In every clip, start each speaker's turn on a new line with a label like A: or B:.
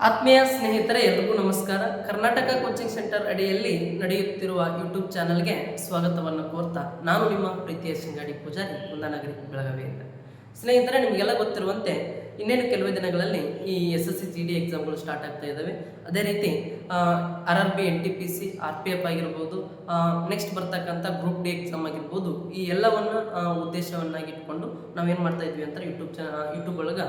A: ಆತ್ಮೀಯ ಸ್ನೇಹಿತರೆ, ಎಲ್ರಿಗೂ ನಮಸ್ಕಾರ. ಕರ್ನಾಟಕ ಕೋಚಿಂಗ್ ಸೆಂಟರ್ ಅಡಿಯಲ್ಲಿ ನಡೆಯುತ್ತಿರುವ ಯೂಟ್ಯೂಬ್ ಚಾನಲ್ಗೆ ಸ್ವಾಗತವನ್ನು ಕೋರ್ತಾ ನಾನು ನಿಮ್ಮ ಪ್ರೀತಿಯ ಶಿಂಗಾಡಿ ಪೂಜಾರಿ, ಕುಂದಾನಗರಿ, ಬೆಳಗಾವಿಯಿಂದ. ಸ್ನೇಹಿತರೆ, ನಿಮಗೆಲ್ಲ ಗೊತ್ತಿರುವಂತೆ ಇನ್ನೇನು ಕೆಲವೇ ದಿನಗಳಲ್ಲಿ ಈ SSC GD ಎಕ್ಸಾಮ್ಗಳು ಸ್ಟಾರ್ಟ್ ಆಗ್ತಾ ಇದ್ದಾವೆ. ಅದೇ ರೀತಿ RRB NTPC RPF ಆಗಿರ್ಬೋದು, ನೆಕ್ಸ್ಟ್ ಬರ್ತಕ್ಕಂಥ ಗ್ರೂಪ್ ಡಿ ಎಕ್ಸಾಮ್ ಆಗಿರ್ಬೋದು, ಈ ಎಲ್ಲವನ್ನು ಉದ್ದೇಶವನ್ನಾಗಿಟ್ಕೊಂಡು ನಾವೇನು ಮಾಡ್ತಾ ಇದ್ವಿ ಅಂತ ಯೂಟ್ಯೂಬ್ ಒಳಗೆ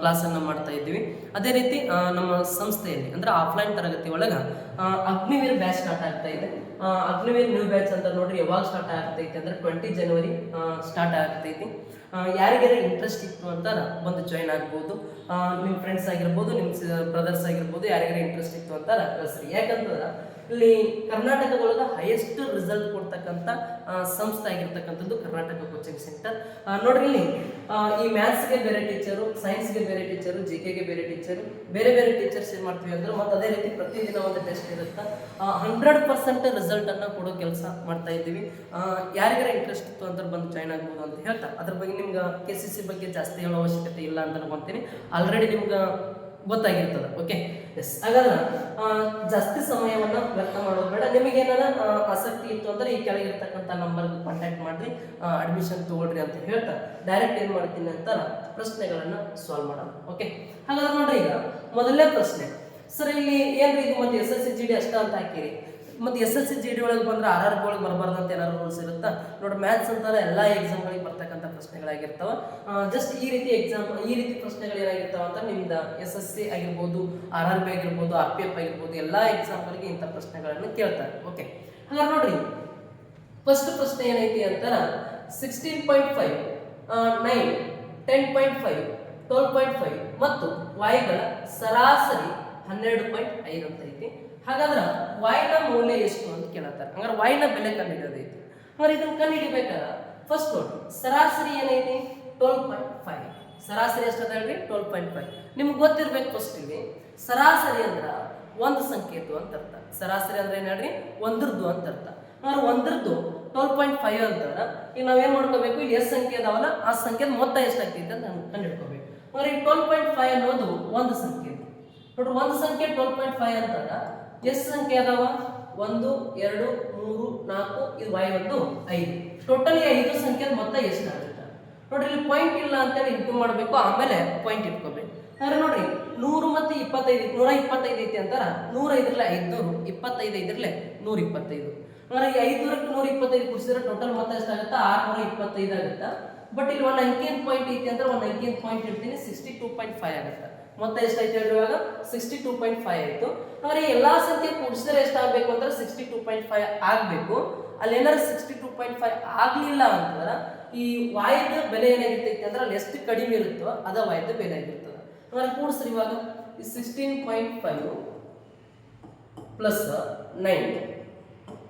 A: ಕ್ಲಾಸನ್ನು ಮಾಡ್ತಾ ಇದ್ವಿ. ಅದೇ ರೀತಿ ನಮ್ಮ ಸಂಸ್ಥೆಯಲ್ಲಿ ಅಂದರೆ ಆಫ್ಲೈನ್ ತರಗತಿ ಒಳಗೆ ಅಗ್ನಿವೀರ್ ಬ್ಯಾಚ್ ಸ್ಟಾರ್ಟ್ ಆಗ್ತಾ ಇದೆ. ಅಗ್ನಿವೀರ್ ನ್ಯೂ ಬ್ಯಾಚ್ ಅಂತ ನೋಡ್ರಿ ಯಾವಾಗ ಸ್ಟಾರ್ಟ್ ಆಗ್ತೈತೆ ಅಂದರೆ 20 ಜನವರಿ ಸ್ಟಾರ್ಟ್ ಆಗ್ತೈತಿ. ಯಾರಿಗಾರ ಇಂಟ್ರೆಸ್ಟ್ ಇತ್ತು ಅಂತ ಬಂದು ಜಾಯ್ನ್ ಆಗ್ಬೋದು. ನಿಮ್ಮ ಫ್ರೆಂಡ್ಸ್ ಆಗಿರ್ಬೋದು, ನಿಮ್ಮ ಬ್ರದರ್ಸ್ ಆಗಿರ್ಬೋದು, ಯಾರಿಗಾರ ಇಂಟ್ರೆಸ್ಟ್ ಇತ್ತು ಅಂತ ಕಳಿಸ್ರಿ. ಯಾಕಂತಂದ್ರೆ ಇಲ್ಲಿ ಕರ್ನಾಟಕದೊಳಗೆ ಹೈಯೆಸ್ಟ್ ರಿಸಲ್ಟ್ ಕೊಡ್ತಕ್ಕಂಥ ಸಂಸ್ಥೆ ಆಗಿರ್ತಕ್ಕಂಥದ್ದು ಕರ್ನಾಟಕ ಕೋಚಿಂಗ್ ಸೆಂಟರ್. ನೋಡ್ರಿ, ಇಲ್ಲಿ ಈ ಮ್ಯಾಥ್ಸ್ಗೆ ಬೇರೆ ಟೀಚರು, ಸೈನ್ಸ್ಗೆ ಬೇರೆ ಟೀಚರು, GKಗೆ ಬೇರೆ ಟೀಚರು, ಬೇರೆ ಬೇರೆ ಟೀಚರ್ಸ್ ಏನು ಮಾಡ್ತೀವಿ ಅಂದ್ರೆ ಮತ್ತು ಅದೇ ರೀತಿ ಪ್ರತಿದಿನ ಒಂದು ಟೆಸ್ಟ್ ಇರುತ್ತೆ. 100% ರಿಸಲ್ಟನ್ನು ಕೊಡೋ ಕೆಲಸ ಮಾಡ್ತಾ ಇದ್ದೀವಿ. ಯಾರಿಗಾರ ಇಂಟ್ರೆಸ್ಟ್ ಇತ್ತು ಅಂತ ಬಂದು ಜಾಯ್ನ್ ಆಗ್ಬೋದು ಅಂತ ಹೇಳ್ತಾ, ಅದ್ರ ಬಗ್ಗೆ ನಿಮ್ಗೆ KCC ಬಗ್ಗೆ ಜಾಸ್ತಿ ಹೇಳೋ ಅವಶ್ಯಕತೆ ಇಲ್ಲ ಅಂತ ಅನ್ಕೊಂತೀನಿ. ಆಲ್ರೆಡಿ ನಿಮ್ಗೆ ಗೊತ್ತಾಗಿರ್ತದೆ. Okay, S. ಹಾಗಾದ್ರೆ ಜಾಸ್ತಿ ಸಮಯವನ್ನು ವ್ಯರ್ಥ ಮಾಡೋದು ಬೇಡ. ನಿಮಗೇನಾರ ಆಸಕ್ತಿ ಇತ್ತು ಅಂದರೆ ಈ ಕೆಳಗಿರ್ತಕ್ಕಂಥ ನಂಬರ್ಗೆ ಕಾಂಟ್ಯಾಕ್ಟ್ ಮಾಡಿರಿ, ಅಡ್ಮಿಷನ್ ತೊಗೊಳ್ರಿ ಅಂತ ಹೇಳ್ತಾ ಡೈರೆಕ್ಟ್ ಏನು ಮಾಡ್ತೀನಿ ಅಂತ ಪ್ರಶ್ನೆಗಳನ್ನು ಸಾಲ್ವ್ ಮಾಡೋಣ. ಓಕೆ, ಹಾಗಾದ್ರೆ ನೋಡ್ರಿ, ಈಗ ಮೊದಲನೇ ಪ್ರಶ್ನೆ. ಸರ್, ಇಲ್ಲಿ ಏನು ಇದು ಮತ್ತೆ SSC GD ಅಷ್ಟ ಅಂತ ಹಾಕಿರಿ, ಮತ್ತು SSC GD ಒಳಗೆ ಬಂದ್ರೆ RRB ಒಳಗೆ ಬರಬಾರ್ದು ಅಂತ ಏನಾದ್ರು ರೂಲ್ಸ್ ಇರುತ್ತಾ? ನೋಡಿ, ಮ್ಯಾಥ್ಸ್ ಅಂತಾರೆ ಎಲ್ಲ ಎಕ್ಸಾಮ್ಗಳಿಗೆ ಬರ್ತಕ್ಕಂಥ ಪ್ರಶ್ನೆಗಳಾಗಿರ್ತಾವ. ಜಸ್ಟ್ ಈ ರೀತಿ ಪ್ರಶ್ನೆಗಳು ಏನಾಗಿರ್ತಾವ ಅಂತ ನಿಮ್ದು SSC ಆಗಿರ್ಬೋದು, RRB ಆಗಿರ್ಬೋದು, RPF ಆಗಿರ್ಬೋದು, ಎಲ್ಲ ಎಕ್ಸಾಮ್ಗಳಿಗೆ ಇಂಥ ಪ್ರಶ್ನೆಗಳನ್ನು ಕೇಳ್ತಾರೆ. ಓಕೆ, ಹಾಗಾದ್ರೆ ನೋಡ್ರಿ, ಫಸ್ಟ್ ಪ್ರಶ್ನೆ ಏನೈತಿ ಅಂತಾರ 16.5, 9, 10.5, 12.5 ಮತ್ತು ವಾಯ್ಗಳ ಸರಾಸರಿ 12.5 ಅಂತ ಐತಿ. ಹಾಗಾದ್ರೆ ವಾಯ್ನ ಮೌಲ್ಯ ಎಷ್ಟು ಅಂತ ಕೇಳತ್ತಾರೆ. ಹಂಗಾರೆ ವಾಯ್ನ ಬೆಲೆ ಕಂಡುಹಿಡಿಯೋದೈತಿ. ಹಾಗಾದ್ರೆ ಇದನ್ನ ಕಂಡುಹಿಡಿಬೇಕಾದ್ರೆ ಫಸ್ಟ್ ನೋಡಿ, ಸರಾಸರಿ ಏನೈತಿ 12.5. ಸರಾಸರಿ ಎಷ್ಟದ ಹೇಳ್ರಿ? 12.5. ನಿಮ್ಗೆ ಗೊತ್ತಿರ್ಬೇಕು. ಫಸ್ಟ್ ಇಲ್ಲಿ ಸರಾಸರಿ ಅಂದ್ರ ಒಂದು ಸಂಖ್ಯೆದು ಅಂತ ಅರ್ಥ. ಸರಾಸರಿ ಅಂದ್ರೆ ಏನ್ ಹೇಳ್ರಿ? ಒಂದ್ರದ್ದು ಅಂತ ಅರ್ಥ. ಹಾಗಾದ್ರೆ ಒಂದ್ರದ್ದು 12.5 ಅಂತಾರ. ಈಗ ನಾವೇನ್ ಮಾಡ್ಕೋಬೇಕು? ಇಲ್ಲಿ ಎಷ್ಟು ಸಂಖ್ಯೆ ಅದಾವಲ್ಲ ಆ ಸಂಖ್ಯೆದ ಮೊತ್ತ ಎಷ್ಟಾಗ್ತೈತೆ ಅಂತ ಕಂಡುಹಿಡ್ಕೋಬೇಕು. ಹಾಗಾದ್ರೆ ಈ 12.5 ಅನ್ನೋದು ಒಂದು ಸಂಖ್ಯೆ. ನೋಡ್ರಿ, ಒಂದು ಸಂಖ್ಯೆ 12.5 ಅಂತಾರ. ಎಷ್ಟು ಸಂಖ್ಯೆ ಅದಾವ? 1, 2, 3, 4, ಇದು y1 5. ಟೋಟಲಿ 5 ಸಂಖ್ಯೆ ಮೊತ್ತ ಎಷ್ಟಾಗುತ್ತೆ? ನೋಡ್ರಿ, ಇಲ್ಲಿ ಪಾಯಿಂಟ್ ಇಲ್ಲ ಅಂತೇಳಿ ಇಂಟು ಮಾಡಬೇಕು, ಆಮೇಲೆ ಪಾಯಿಂಟ್ ಇಟ್ಕೋಬೇಕು. ಅಂದ್ರೆ ನೋಡ್ರಿ, 100 ಮತ್ತು 25, 125 ಐತಿ ಅಂತಾರ. 105 500, 25 5 125. ಅಂದ್ರೆ 500ಕ್ಕೆ 125 ಕೂಡಿಸಿದ್ರೆ ಟೋಟಲ್ ಮೊತ್ತ ಎಷ್ಟಾಗುತ್ತೆ? 625 ಆಗುತ್ತೆ. ಬಟ್ ಇಲ್ಲಿ ಒಂದು ಅಂಕಿನ ಪಾಯಿಂಟ್ ಐತಿ ಅಂದ್ರೆ ಒಂದು ಅಂಕಿನ ಪಾಯಿಂಟ್ ಇಡ್ತೀನಿ, 62.5 ಆಗುತ್ತೆ. ಮೊತ್ತ ಎಷ್ಟಾಯ್ತು ಹೇಳ್ರಿ? ಇವಾಗ 62.5 ಆಯ್ತು. ಅಂದ್ರೆ ಎಲ್ಲಾ ಸಂಖ್ಯೆ ಕೂಡಿಸಿದ್ರೆ ಎಷ್ಟಾಗಬೇಕು ಅಂದ್ರೆ 62.5 ಆಗಬೇಕು. ಅಲ್ಲಿ ಏನಾದ್ರು 62.5 ಆಗ್ಲಿಲ್ಲ ಅಂತಂದ್ರೆ ಈ ವಾಯ್ದ ಬೆಲೆ ಏನಾಗಿರ್ತೈತಿ ಅಂದ್ರೆ ಅಲ್ಲಿ ಎಷ್ಟು ಕಡಿಮೆ ಇರುತ್ತೋ ಅದ ವಾಯ್ದ ಬೆಲೆ ಆಗಿರ್ತದೆ. ಅಂದ್ರೆ ಕೂಡಿಸ್ರಿ, ಇವಾಗ 16.5 ಪ್ಲಸ್ 9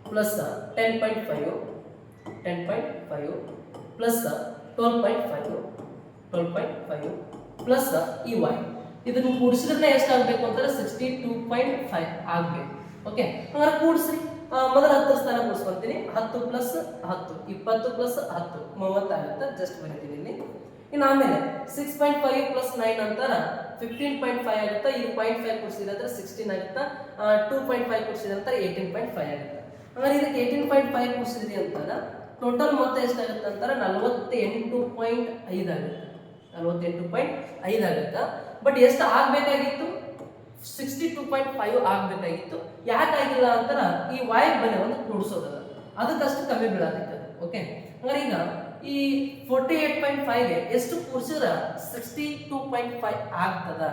A: ಪ್ಲಸ್ 10.5 ಪ್ಲಸ್ 12.5 ಪ್ಲಸ್ ಈ ವಾಯ್, ಇದನ್ನು ಕೂಡಿಸಿದ್ರೆ ಎಷ್ಟಾಗಬೇಕು ಅಂತಂದ್ರೆ 62.5 ಆಗಬೇಕು. ಓಕೆ, ಹಾಗಾದ್ರೆ ಕೂಡಿಸ್ರಿ. ಮೊದಲ 10 ಸ್ಥಾನ ಕೂಡಿಸ್ಕೊಂತೀನಿ. 10 ಪ್ಲಸ್ 10 20 ಪ್ಲಸ್ 10 30 ಆಗುತ್ತೆ. ಜಸ್ಟ್ ಬರೀತೀನಿ ಇಲ್ಲಿ. ಇನ್ನು ಆಮೇಲೆ 6.5 ಪ್ಲಸ್ 9 ಅಂತಾರ 15.5 ಆಗುತ್ತೆ. ಇದು 0.5 ಕೂಡಿಸಿದ್ರೆ 16 ಆಗುತ್ತೆ. 2.5 ಕೂಡಿಸಿದ್ರೆ 18.5 ಆಗುತ್ತೆ. ಹಾಗಾದ್ರೆ ಇದಕ್ಕೆ 18.5 ಕೂಡಿಸಿದ್ರಿ ಅಂತಾರ ಟೋಟಲ್ ಮೊತ್ತ ಎಷ್ಟಾಗುತ್ತೆ ಅಂತಾರೆ? 48.5 ಆಗುತ್ತೆ. 48.5 ಆಗುತ್ತೆ. ಬಟ್ ಎಷ್ಟು ಆಗಬೇಕಾಗಿತ್ತು? 62.5 ಆಗಬೇಕಾಗಿತ್ತು. ಯಾಕಾಗಿಲ್ಲ ಅಂತಾರ ಈ ವಾಯ್ ಬೆಲೆ ಒಂದು ಕೂಡಿಸೋದಲ್ಲ, ಅದಕ್ಕಷ್ಟು ಕಮ್ಮಿ ಬೀಳಾಗುತ್ತೆ. ಓಕೆ, ಹಾಗಾದ್ರೆ ಈಗ ಈ 48.5ಗೆ ಎಷ್ಟು ಕೂಡಿಸಿದ್ರೆ 62.5 ಆಗ್ತದ?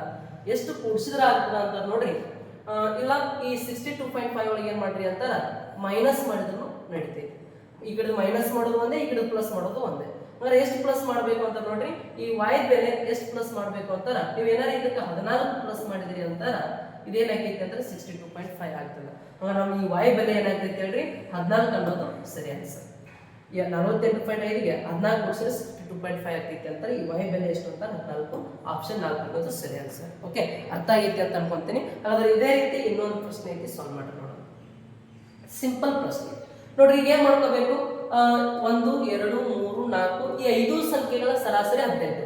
A: ಎಷ್ಟು ಕೂಡಿಸಿದ್ರೆ ಆಗ್ತದ ಅಂತ ನೋಡ್ರಿ. ಇಲ್ಲ, ಈ 62.5 ಒಳಗೆ ಏನ್ ಮಾಡ್ರಿ ಅಂತಾರ ಮೈನಸ್ ಮಾಡಿದ್ರು ನಡೀತೈತಿ. ಈ ಕಡೆ ಮೈನಸ್ ಮಾಡೋದು ಒಂದೇ, ಈ ಕಡೆ ಪ್ಲಸ್ ಮಾಡೋದು ಒಂದೇ. ಅಂದ್ರೆ ಎಷ್ಟು ಪ್ಲಸ್ ಮಾಡಬೇಕು ಅಂತ ನೋಡ್ರಿ. ಈ ವಾಯ್ದ ಬೆಲೆ ಎಷ್ಟು ಪ್ಲಸ್ ಮಾಡಬೇಕು ಅಂತಾರ ನೀವು ಏನಾರ ಇದಕ್ಕೆ 14 ಪ್ಲಸ್ ಮಾಡಿದ್ರಿ ಅಂತಾರ ಇದೇನಾಗೈತಿ ಅಂದ್ರೆ 62.5 ಆಗ್ತದೆ. ನಾವು ಈ ವಾಯ್ ಬೆಲೆ ಏನಾಗ್ತೈತಿ ಹೇಳ್ರಿ? 14 ಅನ್ನೋದು ಸರಿ ಆನ್ಸರ್. 48.5ಗೆ 14 ಕೂಡಿಸಿದ್ರೆ 62.5 ಆಗ್ತೈತಿ ಅಂತಾರೆ. ಈ ವಾಯ್ ಬೆಲೆ ಎಷ್ಟು ಅಂತ 14, ಆಪ್ಷನ್ 4 ಅನ್ನೋದು ಸರಿ ಆನ್ಸರ್. ಓಕೆ, ಅರ್ಥ ಆಗೈತಿ ಅಂತ ಅನ್ಕೊಂತೀನಿ. ಹಾಗಾದ್ರೆ ಇದೇ ರೀತಿ ಇನ್ನೊಂದು ಪ್ರಶ್ನೆ ಐತಿ, ಸಾಲ್ವ್ ಮಾಡಿ ನೋಡೋಣ. ಸಿಂಪಲ್ ಪ್ರಶ್ನೆ ನೋಡ್ರಿ. ಈಗ ಏನ್ ಮಾಡ್ಕೋಬೇಕು? 1, 2, 3, 4 ಈ 5 ಸಂಖ್ಯೆಗಳ ಸರಾಸರಿ 18.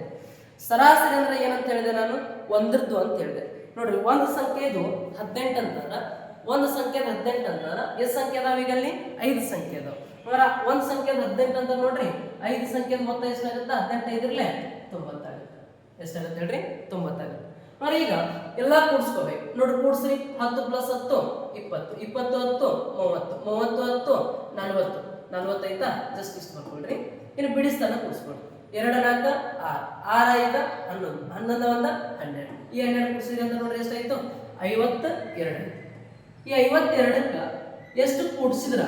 A: ಸರಾಸರಿ ಅಂದ್ರೆ ಏನಂತ ಹೇಳಿದೆ ನಾನು? ಒಂದ್ರದ್ದು ಅಂತ ಹೇಳಿದೆ. ನೋಡ್ರಿ ಒಂದು ಸಂಖ್ಯೆ ಇದು 18 ಅಂತಂದ್ರ ಒಂದು ಸಂಖ್ಯೆ 18 ಅಂತಂದ್ರ ಎಷ್ಟು ಸಂಖ್ಯೆ ಅದಾವ ಈಗ ಅಲ್ಲಿ 5 ಸಂಖ್ಯೆ ಅದಾವ. ಅಂದ್ರೆ ಒಂದು ಸಂಖ್ಯೆ 18 ಅಂತ ನೋಡ್ರಿ 5 ಸಂಖ್ಯೆ ಮೊತ್ತ ಎಷ್ಟಾಗುತ್ತೆ 18 5 90 ಆಗುತ್ತೆ. ಎಷ್ಟಾಗುತ್ತೆ ಹೇಳ್ರಿ 90 ಆಗುತ್ತೆ. ಅಂದ್ರೆ ಈಗ ಎಲ್ಲಾ ಕೂಡಿಸ್ಕೋಬೇಕು ನೋಡ್ರಿ ಕೂಡಿಸ್ರಿ 10 + 10 20 20 10 30 30 10 40 40 ಆಯ್ತಾ ಜಸ್ಟ್ ಇಷ್ಟು ಬರ್ಕೊಳ್ರಿ. ಇನ್ನು ಬಿಡಿಸ್ತಾನ ಕೂಡಿಸ್ಕೊಳ್ರಿ 2 4 6 6 5 11 11 12 ಈ 12 ಕೂಡಿಸಿದ್ರಿ ಅಂತ ನೋಡ್ರಿ ಎಷ್ಟಾಯ್ತು 52. ಈ 52ಕ್ಕ ಎಷ್ಟು ಕೂಡಿಸಿದ್ರ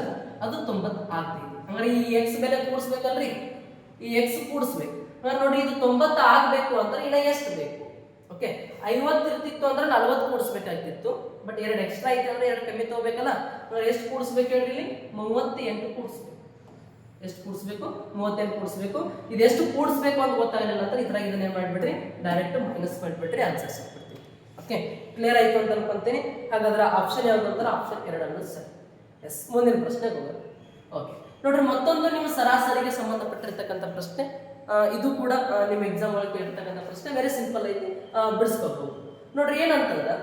A: ಅದು 90 ಆಗ್ತೈತಿ. ಅಂದ್ರೆ ಈ x ಬೆಲೆ ಕೂಡಿಸ್ಬೇಕಲ್ರಿ ಈ x ಕೂಡಿಸ್ಬೇಕು. ಅಂದ್ರೆ ನೋಡಿ ಇದು 90 ಆಗ್ಬೇಕು ಅಂದ್ರೆ ಇನ್ನ ಎಷ್ಟು ಬೇಕು ಓಕೆ 50 ಇರ್ತಿತ್ತು ಅಂದ್ರೆ 40 ಕೂಡಿಸ್ಬೇಕಾಗ್ತಿತ್ತು. ಬಟ್ 2 ಎಕ್ಸ್ಟ್ರಾ ಐತೆ ಅಂದ್ರೆ 2 ಕಮ್ಮಿ ತಗೋಬೇಕಲ್ಲ. ಎಷ್ಟು ಕೂಡಿಸ್ಬೇಕು ಹೇಳ್ರಿ ಇಲ್ಲಿ 38 ಕೂಡಿಸ್ಬೇಕು. ಎಷ್ಟು ಕೂಡಿಸ್ಬೇಕು 38 ಕೂಡಿಸ್ಬೇಕು. ಇದು ಎಷ್ಟು ಕೂಡಿಸ್ಬೇಕು ಅಂತ ಗೊತ್ತಾಗಲಿಲ್ಲ ಅಂದ್ರೆ ಇದ್ರಾಗ ಇದನ್ನ ಏನ್ ಮಾಡ್ಬಿಡ್ರಿ ಡೈರೆಕ್ಟ್ ಮೈನಸ್ ಮಾಡಿಬಿಟ್ರಿ ಆನ್ಸರ್ ಸಿಕ್ಬಿಡ್ತೀವಿ. ಓಕೆ ಕ್ಲಿಯರ್ ಆಯ್ತು ಅಂತ ಅನ್ಕೊಂತೀನಿ. ಹಾಗಾದ್ರೆ ಆಪ್ಷನ್ ಯಾವ್ದು ಅಂತಾರೆ ಆಪ್ಷನ್ 2 ಅನ್ನೋದು ಸರಿ. ಎಸ್ ಮುಂದಿನ ಪ್ರಶ್ನೆ ಹೋಗೋದು. ಓಕೆ ನೋಡ್ರಿ ಮತ್ತೊಂದು ನಿಮ್ಮ ಸರಾಸರಿಗೆ ಸಂಬಂಧಪಟ್ಟಿರ್ತಕ್ಕಂಥ ಪ್ರಶ್ನೆ. ಇದು ಕೂಡ ನಿಮ್ಮ ಎಕ್ಸಾಮ್ ಒಳಗೆ ಕೇಳಿರ್ತಕ್ಕಂಥ ಪ್ರಶ್ನೆ ವೆರಿ ಸಿಂಪಲ್ ಐತಿ ಬಿಡಿಸ್ಕೋಬಹುದು. ನೋಡ್ರಿ ಏನಂತಂದ್ರೆ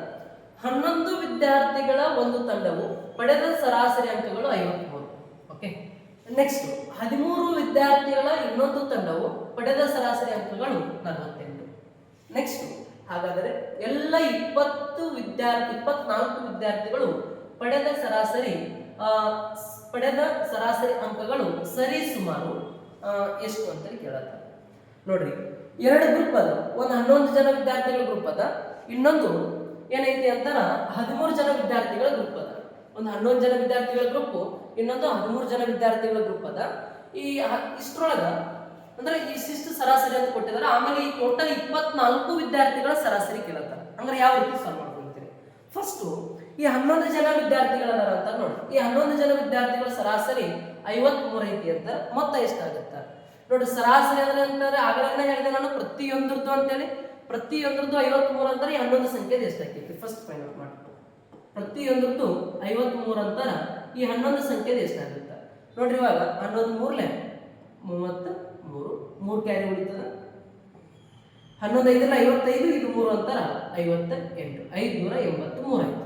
A: 11 ವಿದ್ಯಾರ್ಥಿಗಳ ಒಂದು ತಂಡವು ಪಡೆದ ಸರಾಸರಿ ಅಂಕಗಳು 53. ಓಕೆ ನೆಕ್ಸ್ಟ್ 13 ವಿದ್ಯಾರ್ಥಿಗಳ ಇನ್ನೊಂದು ತಂಡವು ಪಡೆದ ಸರಾಸರಿ ಅಂಕಗಳು 48. ನೆಕ್ಸ್ಟ್ ಹಾಗಾದರೆ ಎಲ್ಲ 24 ವಿದ್ಯಾರ್ಥಿಗಳು ಪಡೆದ ಸರಾಸರಿ ಅಂಕಗಳು ಸರಿ ಸುಮಾರು ಎಷ್ಟು ಅಂತ ಕೇಳತ್ತ. ನೋಡ್ರಿ 2 ಗ್ರೂಪ್ ಅದ. ಒಂದು 11 ಜನ ವಿದ್ಯಾರ್ಥಿಗಳ ಗ್ರೂಪ್ ಅದ. ಇನ್ನೊಂದು ಏನೈತಿ ಅಂತಾರ 13 ಜನ ವಿದ್ಯಾರ್ಥಿಗಳ ಗ್ರೂಪ್ ಅದ. ಒಂದು 11 ಜನ ವಿದ್ಯಾರ್ಥಿಗಳ ಗ್ರೂಪ್ ಇನ್ನೊಂದು 13 ಜನ ವಿದ್ಯಾರ್ಥಿಗಳ ಗ್ರೂಪ್ ಅದ. ಈ ಇಷ್ಟರೊಳಗ ಅಂದ್ರೆ ಇಷ್ಟಿಷ್ಟು ಸರಾಸರಿ ಅಂತ ಕೊಟ್ಟಿದ್ದಾರೆ. ಆಮೇಲೆ ಈ ಟೋಟಲ್ 24 ವಿದ್ಯಾರ್ಥಿಗಳ ಸರಾಸರಿ ಕೇಳತ್ತಾರ. ಅಂದ್ರೆ ಯಾವ ರೀತಿ ಸಾಲ್ವ್ ಮಾಡ್ಕೊಳ್ತೀರಿ ಫಸ್ಟ್ ಈ 11 ಜನ ವಿದ್ಯಾರ್ಥಿಗಳದಾರ ಅಂತ ನೋಡಿ. ಈ 11 ಜನ ವಿದ್ಯಾರ್ಥಿಗಳ ಸರಾಸರಿ 53 ಐತಿ ಅಂತ ಮೊತ್ತ ಎಷ್ಟಾಗುತ್ತೆ ನೋಡಿ. ಸರಾಸರಿ ಅಂದ್ರೆ ಆಗಲೇ ಹೇಳಿದೆ ನಾನು ಪ್ರತಿಯೊಂದ್ರದ್ದು ಅಂತೇಳಿ. ಪ್ರತಿಯೊಂದ್ರದ್ದು 53 ಅಂತಾರೆ 11 ಸಂಖ್ಯೆ ಎಷ್ಟಾಗ್ತೈತಿ ಫಸ್ಟ್ ಫೈಂಡ್ ಔಟ್ ಮಾಡಿ. ಪ್ರತಿಯೊಂದ್ರದ್ದು 53 ಅಂತಾರ ಈ 11 ಸಂಖ್ಯೆ ಎಷ್ಟಾಗುತ್ತೆ ನೋಡ್ರಿ. ಇವಾಗ 11 3 33 3 ಕ್ಯಾರಿ ಉಳಿತದ. 11 5 55 ಇದು 3 ಅಂತಾರ 58 583 ಆಯ್ತು.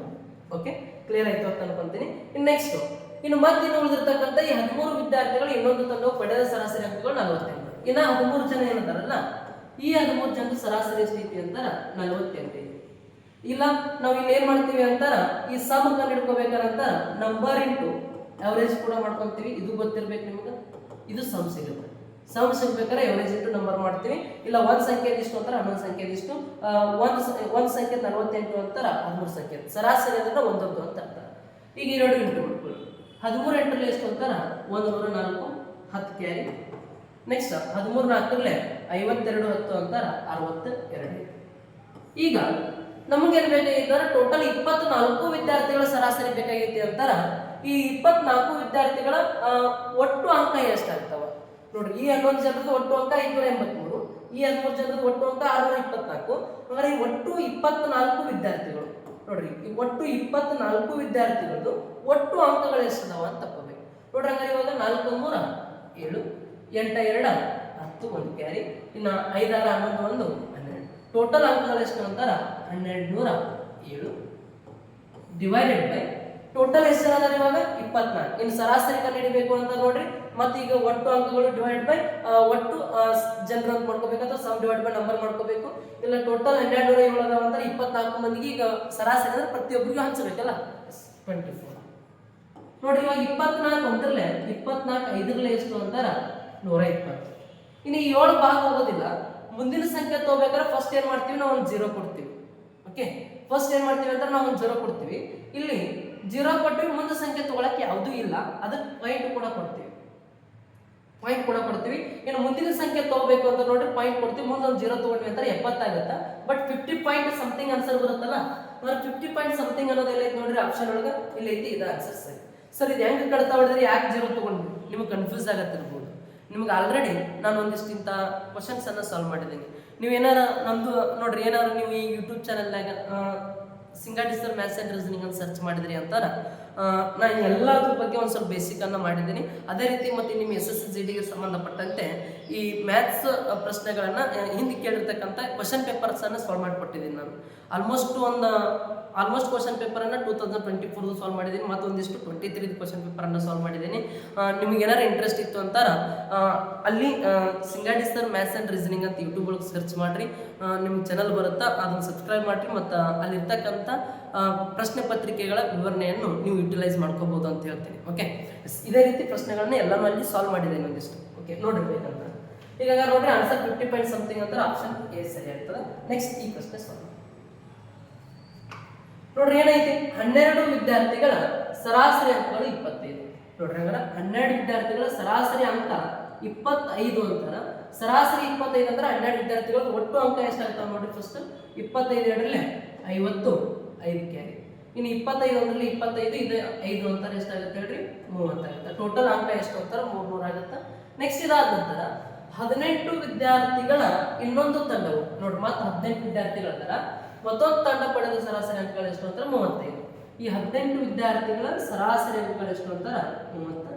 A: ಓಕೆ ಕ್ಲಿಯರ್ ಆಯ್ತು ಅಂತ ಅನ್ಕೊಂತೀನಿ. ನೆಕ್ಸ್ಟ್ ಇನ್ನು ಮತ್ತೆ ಉಳಿದಿರ್ತಕ್ಕಂಥ ಈ 13 ವಿದ್ಯಾರ್ಥಿಗಳು ಇನ್ನೊಂದು ತಂಡವು ಪಡೆದ ಸರಾಸರಿ ಅಂಕಗಳು 48. ಇನ್ನ 13 ಜನ ಏನಂತಾರಲ್ಲ ಈ 13 ಜನ ಸರಾಸರಿ ಸ್ಥಿತಿ ಅಂತಾರ 48. ಇಲ್ಲ ನಾವು ಇಲ್ಲಿ ಏನ್ ಮಾಡ್ತೀವಿ ಅಂತಾರ ಈ ಸಮ್ ಕಂಡು ಹಿಡ್ಕೋಬೇಕಂತ ನಂಬರ್ ಇಂಟು ಅವರೇಜ್ ಕೂಡ ಮಾಡ್ಕೊಂತೀವಿ. ಇದು ಗೊತ್ತಿರ್ಬೇಕು ನಿಮ್ಗೆ. ಇದು ಸಮ್ ಸಿಗುತ್ತೆ. ಸಮ್ ಸಿಗ್ಬೇಕಾದ್ರೆ ಎವರೇಜ್ ಇಂಟು ನಂಬರ್ ಮಾಡ್ತೀವಿ. ಇಲ್ಲ ಒಂದು ಸಂಖ್ಯೆ ಇಷ್ಟು ಅಂತಾರೆ 11 ಸಂಖ್ಯೆ ಇಷ್ಟು ಒಂದು ಸಂಖ್ಯೆ 48 ಅಂತಾರ 13 ಸಂಖ್ಯೆ ಸರಾಸರಿ ಅಂದ್ರೆ ಒಂದೊಂದು ಅಂತ ಅರ್ಥ. ಈಗ 2 ಇಂಟು ಮಾಡ್ಕೊಳ್ಳಿ 13 8 ಎಷ್ಟು ಅಂತಾರ 104 10 ಕ್ಯಾರಿ. ನೆಕ್ಸ್ಟ್ 13 4 52 10 ಅಂತಾರ 62. ಈಗ ನಮಗೇನು ಬೇಕಾಗಿದ್ದಾರೆ ಟೋಟಲ್ 24 ವಿದ್ಯಾರ್ಥಿಗಳ ಸರಾಸರಿ ಬೇಕಾಗೈತಿ ಅಂತಾರ. ಈ 24 ವಿದ್ಯಾರ್ಥಿಗಳ ಒಟ್ಟು ಅಂಕ ಎಷ್ಟಾಗ್ತಾವ ನೋಡ್ರಿ. ಈ 11 ಜನರದ್ದು ಒಟ್ಟು ಅಂಕ 583. ಈ 13 ಜನರದ್ದು ಒಟ್ಟು ಅಂಕ 624. ಅಂದ್ರೆ ಈ ಒಟ್ಟು 24 ವಿದ್ಯಾರ್ಥಿಗಳು ನೋಡ್ರಿ. ಈ ಒಟ್ಟು 24 ವಿದ್ಯಾರ್ಥಿಗಳದ್ದು ಒಟ್ಟು ಅಂಕಗಳು ಎಷ್ಟದಾವ ಅಂತ ತಗೋಬೇಕು ನೋಡ್ರಿ. ಹಂಗಾರೆ ಇವಾಗ 4 3 7 8 2 10 1 ಕ್ಯಾರಿ. ಇನ್ನು 5 6 11 1 12. ಟೋಟಲ್ ಅಂಕಗಳು ಎಷ್ಟು ಅಂತಾರ 1207 ಡಿವೈಡೆಡ್ ಬೈ ಟೋಟಲ್ ಎಷ್ಟು ಅದ ಇವಾಗ 24. ಇನ್ನು ಸರಾಸರಿ ಕಂಡುಹಿಡಿಬೇಕು ಅಂತ ನೋಡ್ರಿ. ಮತ್ತೆ ಈಗ ಒಟ್ಟು ಅಂಕಗಳು ಡಿವೈಡ್ ಬೈ ಒಟ್ಟು ಜನರು ಅಂತ ಮಾಡ್ಕೋಬೇಕು ಅಥವಾ ಸಮ್ ಡಿವೈಡ್ ಬೈ ನಂಬರ್ ಮಾಡ್ಕೋಬೇಕು. ಇಲ್ಲ ಟೋಟಲ್ 1207 ಅದಾವ ಅಂತ 24 ಮಂದಿಗೆ ಈಗ ಸರಾಸರಿ ಅಂದ್ರೆ ಪ್ರತಿಯೊಬ್ಬರಿಗೂ ಹಂಚಬೇಕಲ್ಲ 24 ನೋಡ್ರಿ. ಇವಾಗ 24 ಅಂತಿರ್ಲೆ 24 5 ಎಷ್ಟು ಅಂತಾರ 120. ಇನ್ನು 7 ಭಾಗ ಹೋಗೋದಿಲ್ಲ. ಮುಂದಿನ ಸಂಖ್ಯೆ ತಗೋಬೇಕಾದ್ರೆ ಫಸ್ಟ್ ಏನ್ ಮಾಡ್ತೀವಿ ನಾವು ಒಂದು 0 ಕೊಡ್ತೀವಿ. ಓಕೆ ಫಸ್ಟ್ ಏನ್ ಮಾಡ್ತೀವಿ ಅಂತ ನಾವು ಒಂದು 0 ಕೊಡ್ತೀವಿ. ಇಲ್ಲಿ 0 ಕೊಟ್ಟಿವಿ ಮುಂದೆ ಸಂಖ್ಯೆ ತಗೊಳಕ್ಕೆ ಯಾವುದೂ ಇಲ್ಲ ಅದಕ್ಕೆ ಪಾಯಿಂಟ್ ಕೂಡ ಕೊಡ್ತೀವಿ. ಇನ್ನು ಮುಂದಿನ ಸಂಖ್ಯೆ ತಗೋಬೇಕು ಅಂತ ನೋಡ್ರಿ ಪಾಯಿಂಟ್ ಕೊಡ್ತೀವಿ. ಮುಂದೆ ಒಂದು 0 ತಗೊಂಡ್ವಿ ಅಂತಾರೆ 70 ಆಗುತ್ತೆ. ಬಟ್ 50 ಪಾಯಿಂಟ್ ಸಮಥಿಂಗ್ ಆನ್ಸರ್ ಬರುತ್ತಲ್ಲ. 50 ಪಾಯಿಂಟ್ ಸಮಥಿಂಗ್ ಅನ್ನೋದು ಎಲ್ಲ ಐತಿ ನೋಡ್ರಿ ಆಪ್ಷನ್ ಒಳಗೆ ಇಲ್ಲಿ ಐತಿ. ಇದು ಆನ್ಸರ್ ಸರಿ. ಸರ್ ಇದು ಹೆಂಗೆ ಕಡ್ತಾ ಹೊಡೆದ್ರೆ ಯಾಕೆ 0 ತಗೊಂಡ್ವಿ ನಿಮ್ಗೆ ಕನ್ಫ್ಯೂಸ್ ಆಗತ್ತಿರ್ಬೋದು. ನಿಮ್ಗೆ ಆಲ್ರೆಡಿ ನಾನು ಒಂದಿಷ್ಟು ಇಂಥ ಕ್ವಶನ್ಸ್ ಅನ್ನ ಸಾಲ್ವ್ ಮಾಡಿದ್ದೀನಿ. ನೀವೇನಾರ ನಮ್ದು ನೋಡ್ರಿ ಏನಾದ್ರು ನೀವು ಈ ಯೂಟ್ಯೂಬ್ ಚಾನಲ್ನಾಗ Singadi sir maths and reasoning ಅಂತ ಸರ್ಚ್ ಮಾಡಿದ್ರಿ ಅಂತಾರ ನಾನು ಎಲ್ಲದ್ರ ಬಗ್ಗೆ ಒಂದು ಸ್ವಲ್ಪ ಬೇಸಿಕ್ ಅನ್ನ ಮಾಡಿದ್ದೀನಿ. ಅದೇ ರೀತಿ ಮತ್ತೆ ನಿಮ್ಮ SSC GD ಗೆ ಸಂಬಂಧಪಟ್ಟಂತೆ ಈ ಮ್ಯಾಥ್ಸ್ ಪ್ರಶ್ನೆಗಳನ್ನು ಹಿಂದೆ ಕೇಳಿರ್ತಕ್ಕಂಥ ಕ್ವಶನ್ ಪೇಪರ್ಸನ್ನು ಸಾಲ್ವ್ ಮಾಡಿಕೊಟ್ಟಿದ್ದೀನಿ ನಾನು. ಆಲ್ಮೋಸ್ಟ್ ಕ್ವಶನ್ ಪೇಪರನ್ನು 2024 ಸಾಲ್ವ್ ಮಾಡಿದ್ದೀನಿ, ಮತ್ತೊಂದಿಷ್ಟು 23 ಕ್ವಶನ್ ಪೇಪರನ್ನು ಸಾಲ್ವ್ ಮಾಡಿದ್ದೀನಿ. ನಿಮ್ಗೆ ಏನಾರು ಇಂಟ್ರೆಸ್ಟ್ ಇತ್ತು ಅಂತಾರ ಅಲ್ಲಿ Singadi sir maths and reasoning ಅಂತ ಯೂಟ್ಯೂಬ್ ಒಳಗೆ ಸರ್ಚ್ ಮಾಡಿರಿ, ನಿಮ್ಮ ಚಾನಲ್ ಬರುತ್ತಾ, ಅದನ್ನು ಸಬ್ಸ್ಕ್ರೈಬ್ ಮಾಡಿರಿ. ಮತ್ತು ಅಲ್ಲಿರ್ತಕ್ಕಂಥ ಪ್ರಶ್ನೆ ಪತ್ರಿಕೆಗಳ ವಿವರಣೆಯನ್ನು ನೀವು ಯುಟಿಲೈಸ್ ಮಾಡ್ಕೋಬಹುದು ಅಂತ ಹೇಳ್ತೀನಿ. ಓಕೆ, ಇದೇ ರೀತಿ ಪ್ರಶ್ನೆಗಳನ್ನ ಎಲ್ಲನೂ ಅಲ್ಲಿ ಸಾಲ್ವ್ ಮಾಡಿದ್ದೇನೆ ಒಂದಿಷ್ಟು. ಓಕೆ, ನೋಡಿರ್ಬೇಕಂತ ಈಗ ನೋಡ್ರಿ ಆನ್ಸರ್ 50 ಪಾಯಿಂಟ್ ಸಮಥಿಂಗ್ ಅಂತ ಆಪ್ಷನ್ ಎ ಸರಿ ಆಗ್ತದೆ. ನೆಕ್ಸ್ಟ್ ಈ ಪ್ರಶ್ನೆ ಸಾಲ್ವ್ ನೋಡ್ರಿ. ಏನೈತಿ 12 ವಿದ್ಯಾರ್ಥಿಗಳ ಸರಾಸರಿ ಅಂಕಗಳು 25. ನೋಡ್ರಿ ಹಂಗಾರ 12 ವಿದ್ಯಾರ್ಥಿಗಳ ಸರಾಸರಿ ಅಂಕ 25 ಅಂತಾರ. ಸರಾಸರಿ 25 ಅಂದ್ರೆ 12 ವಿದ್ಯಾರ್ಥಿಗಳ ಒಟ್ಟು ಅಂಕ ಎಷ್ಟಾಗ್ತಾವ ನೋಡ್ರಿ. ಫಸ್ಟ್ 25 ಎರಡರಲ್ಲಿ 50 5 ಕ್ಯಾರಿ. ಇನ್ನು 25 ಒಂದರಲ್ಲಿ 25 ಇದು 5 ಅಂತಾರೆ, ಎಷ್ಟಾಗುತ್ತೆ ಹೇಳ್ರಿ 30 ಆಗುತ್ತೆ. ಟೋಟಲ್ ಅಂಕ ಎಷ್ಟು ಅಂತಾರೆ 300 ಆಗುತ್ತೆ. ನೆಕ್ಸ್ಟ್ ಇದಾದ ನಂತರ 18 ವಿದ್ಯಾರ್ಥಿಗಳ ಇನ್ನೊಂದು ತಂಡವು ನೋಡ್ರಿ, ಮತ್ತೆ 18 ವಿದ್ಯಾರ್ಥಿಗಳ ತರ ಮತ್ತೊಂದು ತಂಡ ಪಡೆದ ಸರಾಸರಿ ಅಂಕಗಳು ಎಷ್ಟು ಅಂತಾರೆ 35. ಈ 18 ವಿದ್ಯಾರ್ಥಿಗಳ ಸರಾಸರಿ ಅಂಕಗಳು ಎಷ್ಟು ಅಂತಾರೆ 30.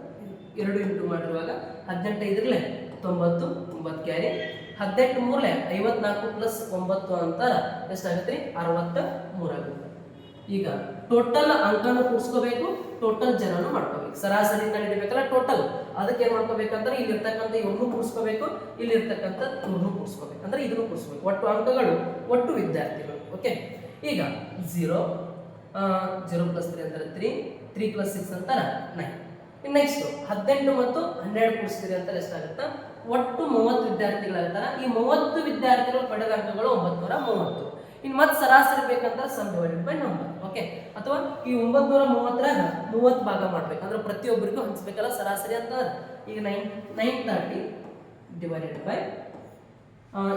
A: 2 ಇಂಟು ಮಾಡಿರುವಾಗ 18 5 90 9 ಕ್ಯಾರಿ. 18 3 54 ಪ್ಲಸ್ 9 ಅಂತಾರ ಎಷ್ಟಾಗುತ್ತೆ 63 ಆಗುತ್ತೆ. ಈಗ ಟೋಟಲ್ ಅಂಕನು ಕೂಡಿಸ್ಕೋಬೇಕು, ಟೋಟಲ್ ಜನನು ಮಾಡ್ಕೋಬೇಕು. ಸರಾಸರಿ ಹಿಡಿಬೇಕಲ್ಲ ಟೋಟಲ್, ಅದಕ್ಕೆ ಏನ್ ಮಾಡ್ಕೋಬೇಕಂದ್ರೆ ಇಲ್ಲಿ ಇರ್ತಕ್ಕಂಥ ಇವ್ರನ್ನು ಕೂಡಿಸ್ಕೋಬೇಕು, ಇಲ್ಲಿ ಇರ್ತಕ್ಕಂಥ ಇವ್ರನ್ನು ಕೂಡಿಸ್ಕೋಬೇಕು, ಅಂದ್ರೆ ಇದನ್ನು ಕೂಡಿಸ್ಬೇಕು. ಒಟ್ಟು ಅಂಕಗಳು ಒಟ್ಟು ವಿದ್ಯಾರ್ಥಿಗಳು. ಓಕೆ, ಈಗ 0 ಪ್ಲಸ್ 3 ಅಂತಾರೆ 3 ಪ್ಲಸ್ 6 ಅಂತಾರೆ 9. ಇನ್ನು ನೆಕ್ಸ್ಟ್ 18 ಮತ್ತು 12 ಕೂಡಿಸ್ತೀರಿ ಅಂತಾರೆ ಎಷ್ಟಾಗುತ್ತೆ ಒಟ್ಟು 30 ವಿದ್ಯಾರ್ಥಿಗಳಾಗ್ತಾರ. ಈ 30 ವಿದ್ಯಾರ್ಥಿಗಳು ಪಡೆದ ಅಂಕಗಳು 930. ಇನ್ನು ಮತ್ತೆ ಸರಾಸರಿ ಬೇಕಂದ್ರೆ sum divided by number. Okay, ಅಥವಾ ಈ 930ರಾಗ 30 ಭಾಗ ಮಾಡ್ಬೇಕು, ಅಂದ್ರೆ ಪ್ರತಿಯೊಬ್ಬರಿಗೂ ಹಂಚ್ಬೇಕಲ್ಲ ಸರಾಸರಿ ಅಂತ. ಈಗ 930 ಡಿವೈಡೆಡ್ ಬೈ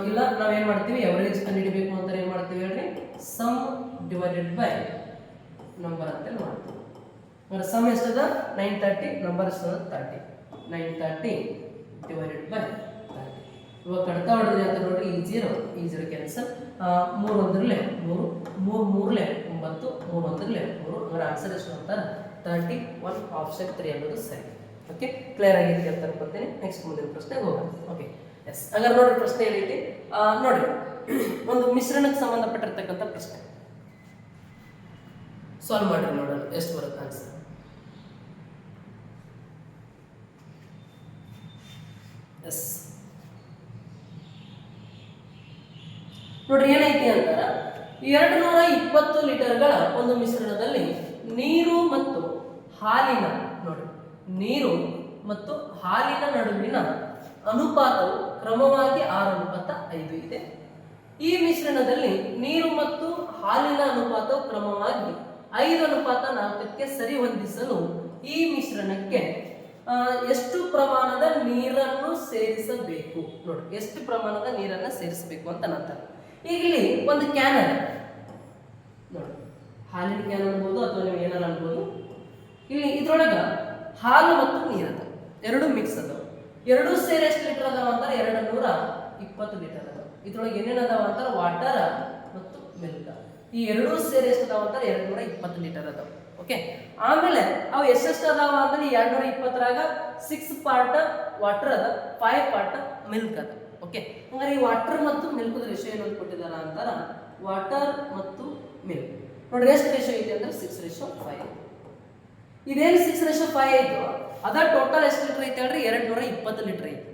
A: ಇಲ್ಲ ನಾವೇನ್ ಮಾಡ್ತೀವಿ ಎವರೇಜ್ ಕಂಡುಹಿಡಿಬೇಕು ಅಂತ ಏನ್ ಮಾಡ್ತೀವಿ ಹೇಳ್ರಿ ಸಮ್ ಡಿವೈಡೆಡ್ ಬೈ ನಂಬರ್ ಅಂತ ಮಾಡ್ತೀವಿ. ಅಂದ್ರೆ ಸಮ್ ಎಷ್ಟದ 930, ನಂಬರ್ ಎಷ್ಟದ 30. 930 divided by 30. ಇವಾಗ ಕಡ್ತಾ ಹೊಡೆದ್ರಿ ಅಂತ ನೋಡ್ರಿ, ಈ 0 ಕ್ಯಾನ್ಸಲ್. 3 ಒಂದ್ರಲ್ಲೇ 3 3 3 9 3 ಒಂದ್ರಲ್ಲೇ 3. ಅಂದ್ರೆ ಆನ್ಸರ್ ಎಷ್ಟು ಅಂತಾರೆ 31. ಆಪ್ಷನ್ 3 ಅನ್ನೋದು ಸರಿ. ಓಕೆ, ಕ್ಲಿಯರ್ ಆಗಿದೆ ಅಂತ ಅನ್ಕೊತೀನಿ. ನೆಕ್ಸ್ಟ್ ಮುಂದಿನ ಪ್ರಶ್ನೆಗೆ ಹೋಗೋಣ. ಓಕೆ, ಎಸ್, ಹಾಗಾದ್ರೆ ನೋಡ್ರಿ ಪ್ರಶ್ನೆ ಏನೈತಿ ನೋಡ್ರಿ, ಒಂದು ಮಿಶ್ರಣಕ್ಕೆ ಸಂಬಂಧಪಟ್ಟಿರ್ತಕ್ಕಂಥ ಪ್ರಶ್ನೆ ಸಾಲ್ವ್ ಮಾಡ್ರಿ, ನೋಡೋಣ ಎಷ್ಟು ಬರುತ್ತೆ ಆನ್ಸರ್. ಎಸ್ ನೋಡ್ರಿ ಏನೈತಿ ಅಂತಾರ 220 ಲೀಟರ್ಗಳ ಒಂದು ಮಿಶ್ರಣದಲ್ಲಿ ನೀರು ಮತ್ತು ಹಾಲಿನ ನೋಡ್ರಿ ನೀರು ಮತ್ತು ಹಾಲಿನ ನಡುವಿನ ಅನುಪಾತವು ಕ್ರಮವಾಗಿ 6:5 ಇದೆ. ಈ ಮಿಶ್ರಣದಲ್ಲಿ ನೀರು ಮತ್ತು ಹಾಲಿನ ಅನುಪಾತವು ಕ್ರಮವಾಗಿ 5:4ಕ್ಕೆ ಸರಿ ಹೊಂದಿಸಲು ಈ ಮಿಶ್ರಣಕ್ಕೆ ಎಷ್ಟು ಪ್ರಮಾಣದ ನೀರನ್ನು ಸೇರಿಸಬೇಕು. ನೋಡಿ ಎಷ್ಟು ಪ್ರಮಾಣದ ನೀರನ್ನು ಸೇರಿಸಬೇಕು ಅಂತ ನಂತರ ಈಗ ಇಲ್ಲಿ ಒಂದು ಕ್ಯಾನ್ ಇದೆ ನೋಡಿ, ಹಾಲಿನ ಕ್ಯಾನ್ ಅನ್ಬೋದು ಅಥವಾ ನೀವು ಏನಾರು ಅನ್ಬೋದು. ಇಲ್ಲಿ ಇದ್ರೊಳಗ ಹಾಲು ಮತ್ತು ನೀರು ಅದ, ಎರಡು ಮಿಕ್ಸ್ ಅದಾವ. ಎರಡೂ ಸೇರಿ ಎಷ್ಟು ಲೀಟರ್ ಅದಾವ ಅಂತಾರೆ 220 ಲೀಟರ್ ಅದಾವ. ಇದ್ರೊಳಗೆ ಏನೇನು ಅದಾವ ಅಂತಾರೆ ವಾಟರ್ ಮತ್ತು ಮಿಲ್ಕ್. ಈ ಎರಡೂ ಸೇರಿ ಎಷ್ಟು ಅದಾವ ಅಂತಾರೆ 220 ಲೀಟರ್ ಅದಾವ. ಓಕೆ, ಆಮೇಲೆ ಅವು ಎಷ್ಟೆಷ್ಟು ಅದಾವ ಅಂದ್ರೆ 220ರಾಗ 6 ಪಾರ್ಟ್ ವಾಟರ್ ಅದ, 5 ಪಾರ್ಟ್ ಮಿಲ್ಕ್ ಅದ. ಓಕೆ, ಹಂಗಾರೆ ಈ ವಾಟರ್ ಮತ್ತು ಮಿಲ್ಕ್ ರೇಷಿಯೋ ಏನು ಕೊಟ್ಟಿದಾರ ಅಂತಾರ ವಾಟರ್ ಮತ್ತು ಮಿಲ್ಕ್. ನೋಡ್ರಿ ಎಷ್ಟು ರೇಷಿಯೋ ಐತೆ ಅಂದ್ರೆ 6:5. ಇದೇನು 6:5 ಐತು ಅದ ಟೋಟಲ್ ಎಷ್ಟು ಲೀಟರ್ ಐತೆ ಹೇಳ್ರಿ 220 ಲೀಟರ್ ಐತಿ.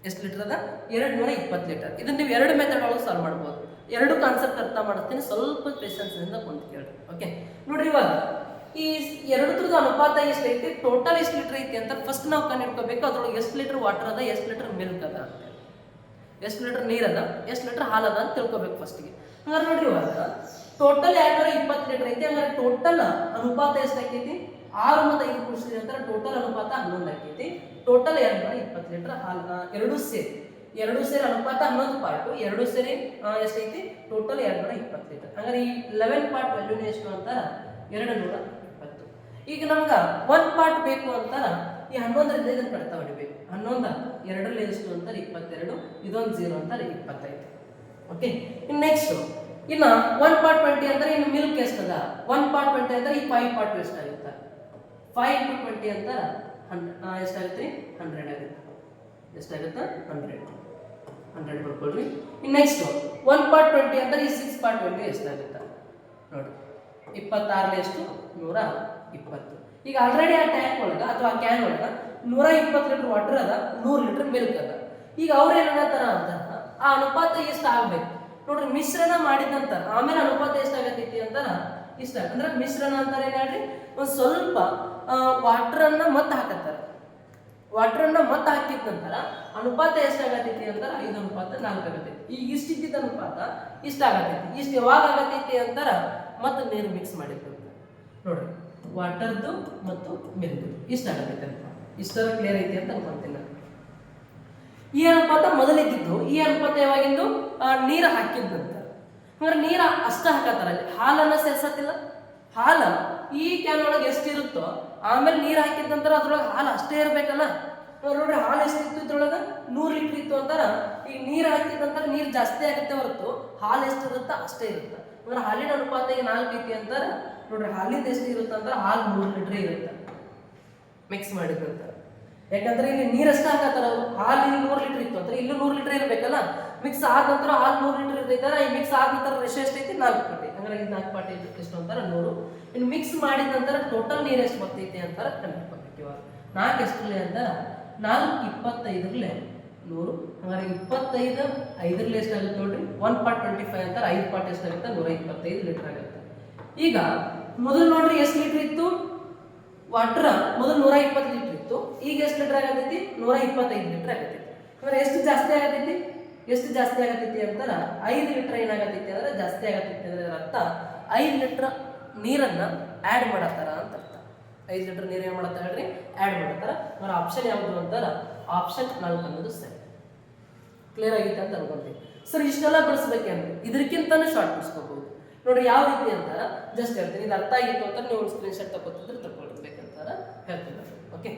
A: ಎಷ್ಟು ಲೀಟರ್ ಅದ 220 ಲೀಟರ್. ಇದನ್ನ ನೀವು ಎರಡು ಮೆಥಡ್ ಒಳಗೆ ಸಾಲ್ವ್ ಮಾಡ್ಬೋದು. ಎರಡು ಕಾನ್ಸೆಪ್ಟ್ ಅರ್ಥ ಮಾಡ್ತೀನಿ, ಸ್ವಲ್ಪ ಪೇಷನ್ಸ್ ಇಂದ ಕುಂತು ಕೇಳ್ರಿ. ಓಕೆ, ನೋಡ್ರಿ ಇವಾಗ ಈ ಎರಡರದ ಅನುಪಾತ ಎಷ್ಟು ಐತಿ, ಟೋಟಲ್ ಎಷ್ಟು ಲೀಟರ್ ಐತಿ ಅಂತ ಫಸ್ಟ್ ನಾವು ಕಂಡುಹಿಡ್ಕೋಬೇಕು. ಅದ್ರೊಳಗೆ ಎಷ್ಟು ಲೀಟರ್ ವಾಟರ್ ಅದ, ಎಷ್ಟು ಲೀಟರ್ ಮಿಲ್ಕ್ ಅದ, ಎಷ್ಟು ಲೀಟರ್ ನೀರ್ ಅದ, ಎಷ್ಟು ಲೀಟರ್ ಹಾಲು ಅದ ಅಂತ ತಿಳ್ಕೊಬೇಕು ಫಸ್ಟ್ಗೆ. ಹಂಗಾರೆ ನೋಡ್ರಿ ಇವಾಗ ಟೋಟಲ್ 220 ಲೀಟರ್ ಐತಿ. ಹಂಗಾರೆ ಟೋಟಲ್ ಅನುಪಾತ ಎಷ್ಟು ಆಕೈತಿ 6 ಮತ್ತು 5 ಕೂಡಿಸಿದ್ರೆ ಅಂತಾರೆ ಟೋಟಲ್ ಅನುಪಾತ 11 ಆಕೈತಿ. ಟೋಟಲ್ 220 ಲೀಟರ್ ಹಾಲು ಎರಡು ಸೇರಿ ಅನುಪಾತ 11 ಪಾರ್ಟ್, ಎರಡು ಸೇರಿ ಎಷ್ಟೈತಿ ಟೋಟಲ್ 220 ಲೀಟರ್. ಹಂಗಾರೆ ಈ 11 ಪಾರ್ಟ್ ವ್ಯಾಲ್ಯೂನ ಎಷ್ಟು ಅಂತಾರ 220. ಈಗ ನಮ್ಗ 1 ಪಾರ್ಟ್ ಬೇಕು ಅಂತಾರ ಈ 11ರಿಂದ ಇದನ್ನ ಕಡ್ತಾ ಹೊಡಿಬೇಕು. 11 2ರಲ್ಲಿ ಎಷ್ಟು ಅಂತಾರೆ 22, ಇದೊಂದು 0 ಅಂತಾರೆ 25. ಓಕೆ, ಇನ್ನು ನೆಕ್ಸ್ಟ್ ಇನ್ನು 1 ಪಾರ್ಟ್ 20 ಅಂದ್ರೆ ಇನ್ನು ಮಿಲ್ಕ್ ಎಷ್ಟದ 1 ಪಾರ್ಟ್ 20 ಅಂದ್ರೆ ಈ 5 ಪಾರ್ಟ್ ಎಷ್ಟಾಗುತ್ತೆ 5 into 20 ಅಂತಾರ ಎಷ್ಟಾಗುತ್ತೆ 100 ಆಗುತ್ತೆ. ಎಷ್ಟಾಗುತ್ತೆ 100 ಬರ್ಕೊಳ್ರಿ. ಇನ್ನು ನೆಕ್ಸ್ಟ್ 1 part 20 ಅಂದರೆ ಈ 6 part 20 ಎಷ್ಟಾಗುತ್ತೆ ನೋಡಿ. 26 ಎಷ್ಟು 120. ಈಗ ಆಲ್ರೆಡಿ ಆ ಟ್ಯಾಂಕ್ ಒಳಗೆ ಅಥವಾ ಆ ಕ್ಯಾನ್ ಒಳಗೆ 120 ಲೀಟರ್ ವಾಟರ್ ಅದ, 100 ಲೀಟರ್ ಮಿಲ್ಕ್ ಅದ. ಈಗ ಅವ್ರು ಏನಂತಾರ ಅಂತ ಆ ಅನುಪಾತ ಎಷ್ಟು ಆಗ್ಬೇಕು ನೋಡ್ರಿ. ಮಿಶ್ರಣ ಮಾಡಿದ ನಂತರ ಆಮೇಲೆ ಅನುಪಾತ ಎಷ್ಟಾಗತೈತಿ ಅಂತಾರ ಇಷ್ಟ. ಅಂದ್ರೆ ಮಿಶ್ರಣ ಅಂತಾರೆ ಏನ್ ಹೇಳ್ರಿ, ಒಂದು ಸ್ವಲ್ಪ ವಾಟರನ್ನ ಮತ್ತೆ ಹಾಕತ್ತಾರೆ. ವಾಟರನ್ನ ಮತ್ತೆ ಹಾಕಿದ ನಂತರ ಅನುಪಾತ ಎಷ್ಟಾಗತೈತಿ ಅಂತಾರ 5:4 ಆಗತೈತಿ. ಈಗ ಇಷ್ಟಿದ್ದ ಅನುಪಾತ ಇಷ್ಟ ಆಗತೈತಿ. ಇಷ್ಟು ಯಾವಾಗ ಆಗತೈತಿ ಅಂತಾರ ಮತ್ತೆ ನೀರು ಮಿಕ್ಸ್ ಮಾಡಿರ್ತಾರೆ ನೋಡ್ರಿ. ವಾಟರ್ದು ಮತ್ತು ಮಿಲ್ಕ್ ಇಷ್ಟ ಆಗತೈತಿ ಅಂತ ಇಷ್ಟರ ಕ್ಲಿಯರ್ ಐತಿ ಅಂತ ಅನ್ಕೊಂತೀನಿ. ಈ ಅನುಪಾತ ಮೊದಲಿದ್ದು, ಈ ಅನುಪಾತ ಯಾವಾಗಿಂದು ನೀರು ಹಾಕಿದ್ದಂತ. ಅಂದ್ರೆ ನೀರ ಅಷ್ಟ ಹಾಕತ್ತಾರ, ಅಲ್ಲಿ ಹಾಲನ್ನ ಸೇರ್ಸತ್ತಿಲ್ಲ. ಹಾಲ ಈ ಕ್ಯಾನ್ ಒಳಗೆ ಎಷ್ಟಿರುತ್ತೋ ಆಮೇಲೆ ನೀರು ಹಾಕಿದ ನಂತರ ಅದ್ರೊಳಗೆ ಹಾಲು ಅಷ್ಟೇ ಇರ್ಬೇಕಲ್ಲ. ನೋಡ್ರಿ ಹಾಲು ಎಷ್ಟಿತ್ತು ಇದ್ರೊಳಗೆ 100 ಲೀಟರ್ ಇತ್ತು ಅಂತಾರ. ಈಗ ನೀರು ಹಾಕಿದ ನಂತರ ನೀರು ಜಾಸ್ತಿ ಆಗುತ್ತೆ ಹೊರತು ಹಾಲು ಎಷ್ಟಿರುತ್ತ ಅಷ್ಟೇ ಇರುತ್ತೆ. ಅಂದ್ರೆ ಹಾಲಿನ ಅನುಪಾತ ಈಗ 4 ಐತಿ ಅಂತಾರ. ನೋಡ್ರಿ ಹಾಲಿಂದ ಎಷ್ಟು ಇರುತ್ತೆ ಅಂದ್ರೆ ಹಾಲು 100 ಲೀಟರ್ ಇರುತ್ತೆ ಮಿಕ್ಸ್ ಮಾಡಿದಂತ. ಯಾಕಂದ್ರೆ ಇಲ್ಲಿ ನೀರಷ್ಟ ಹಾಕತ್ತಾರ. ಹಾಲು ಇಲ್ಲಿ 100 ಲೀಟರ್ ಇತ್ತು ಅಂದ್ರೆ ಇಲ್ಲಿ 100 ಲೀಟರ್ ಇರ್ಬೇಕಲ್ಲ. ಮಿಕ್ಸ್ ಆದ ನಂತರ ಹಾಲು 100 ಲೀಟರ್ ಇರ್ತೈತಾರ. ಈ ಮಿಕ್ಸ್ ಆದ ನಂತರ ರೇಷೋ ಎಷ್ಟೈತಿ 4 ಪಾಟಿ. ಅಂದ್ರೆ ಇದು 4 ಪಾಟಿ ಎಷ್ಟು ಅಂತಾರ 100. ಇನ್ನು ಮಿಕ್ಸ್ ಮಾಡಿದ ನಂತರ ಟೋಟಲ್ ನೀರು ಎಷ್ಟು ಬರ್ತೈತಿ ಅಂತಾರ ಕಂಡುಹಿಡಿಯಬೇಕು. ಇವಾಗ 4 ಎಷ್ಟರಲ್ಲೇ ಅಂತಾರ 4 25 100. ಹಂಗಾರೆ 25 5 ಎಷ್ಟಾಗುತ್ತೆ ನೋಡ್ರಿ. 1 part 25 ಅಂತಾರೆ. 5 ಪಾರ್ಟ್ ಎಷ್ಟಾಗುತ್ತೆ 125 ಲೀಟರ್ ಆಗುತ್ತೆ. ಈಗ ಮೊದಲು ನೋಡ್ರಿ ಎಷ್ಟು ಲೀಟರ್ ಇತ್ತು ವಾಟರ್, ಮೊದಲು 120 ಲೀಟರ್ ಇತ್ತು. ಈಗ ಎಷ್ಟು ಲೀಟರ್ ಆಗತೈತಿ 125 ಲೀಟರ್ ಆಗತೈತಿ. ಅಂದ್ರೆ ಎಷ್ಟು ಜಾಸ್ತಿ ಆಗತೈತಿ, ಎಷ್ಟು ಜಾಸ್ತಿ ಆಗತೈತಿ ಅಂತಾರ 5 ಲೀಟರ್ ಏನಾಗತೈತಿ ಅಂದ್ರೆ ಜಾಸ್ತಿ ಆಗತೈತಿ. ಅಂದ್ರೆ ಅರ್ಥ 5 ಲೀಟರ್ ನೀರನ್ನ ಆ್ಯಡ್ ಮಾಡತ್ತಾರ ಅಂತ ಅರ್ಥ. 5 ಲೀಟರ್ ನೀರು ಏನು ಮಾಡತ್ತಾರ ಹೇಳ್ರಿ, ಆ್ಯಡ್ ಮಾಡತ್ತಾರ. ಅವ್ರ ಆಪ್ಷನ್ ಯಾವುದು ಅಂತಾರ ಆಪ್ಷನ್ 4 ಅನ್ನೋದು ಸರಿ. ಕ್ಲಿಯರ್ ಆಗಿತ್ತು ಅಂತ ಅನ್ಕೊಂತೀವಿ. ಸರ್ ಇಷ್ಟೆಲ್ಲ ಬಳಸ್ಬೇಕಂದ್ರೆ ಇದಕ್ಕಿಂತನೂ ಶಾರ್ಟ್ ಬಿಡಿಸ್ಕೋಬಹುದು ನೋಡ್ರಿ. ಯಾವ ರೀತಿ ಅಂತಾರ ಜಸ್ಟ್ ಹೇಳ್ತೀನಿ. ಇದು ಅರ್ಥ ಆಗಿತ್ತು ಅಂತ ನೀವು ಒಂದು ಸ್ಕ್ರೀನ್ ಶಾಟ್ ತಗೋತಿದ್ರೆ ತಗೊಳ್ಬೇಕಂತಾರ ಹೇಳ್ತೀನಿ. ಓಕೆ,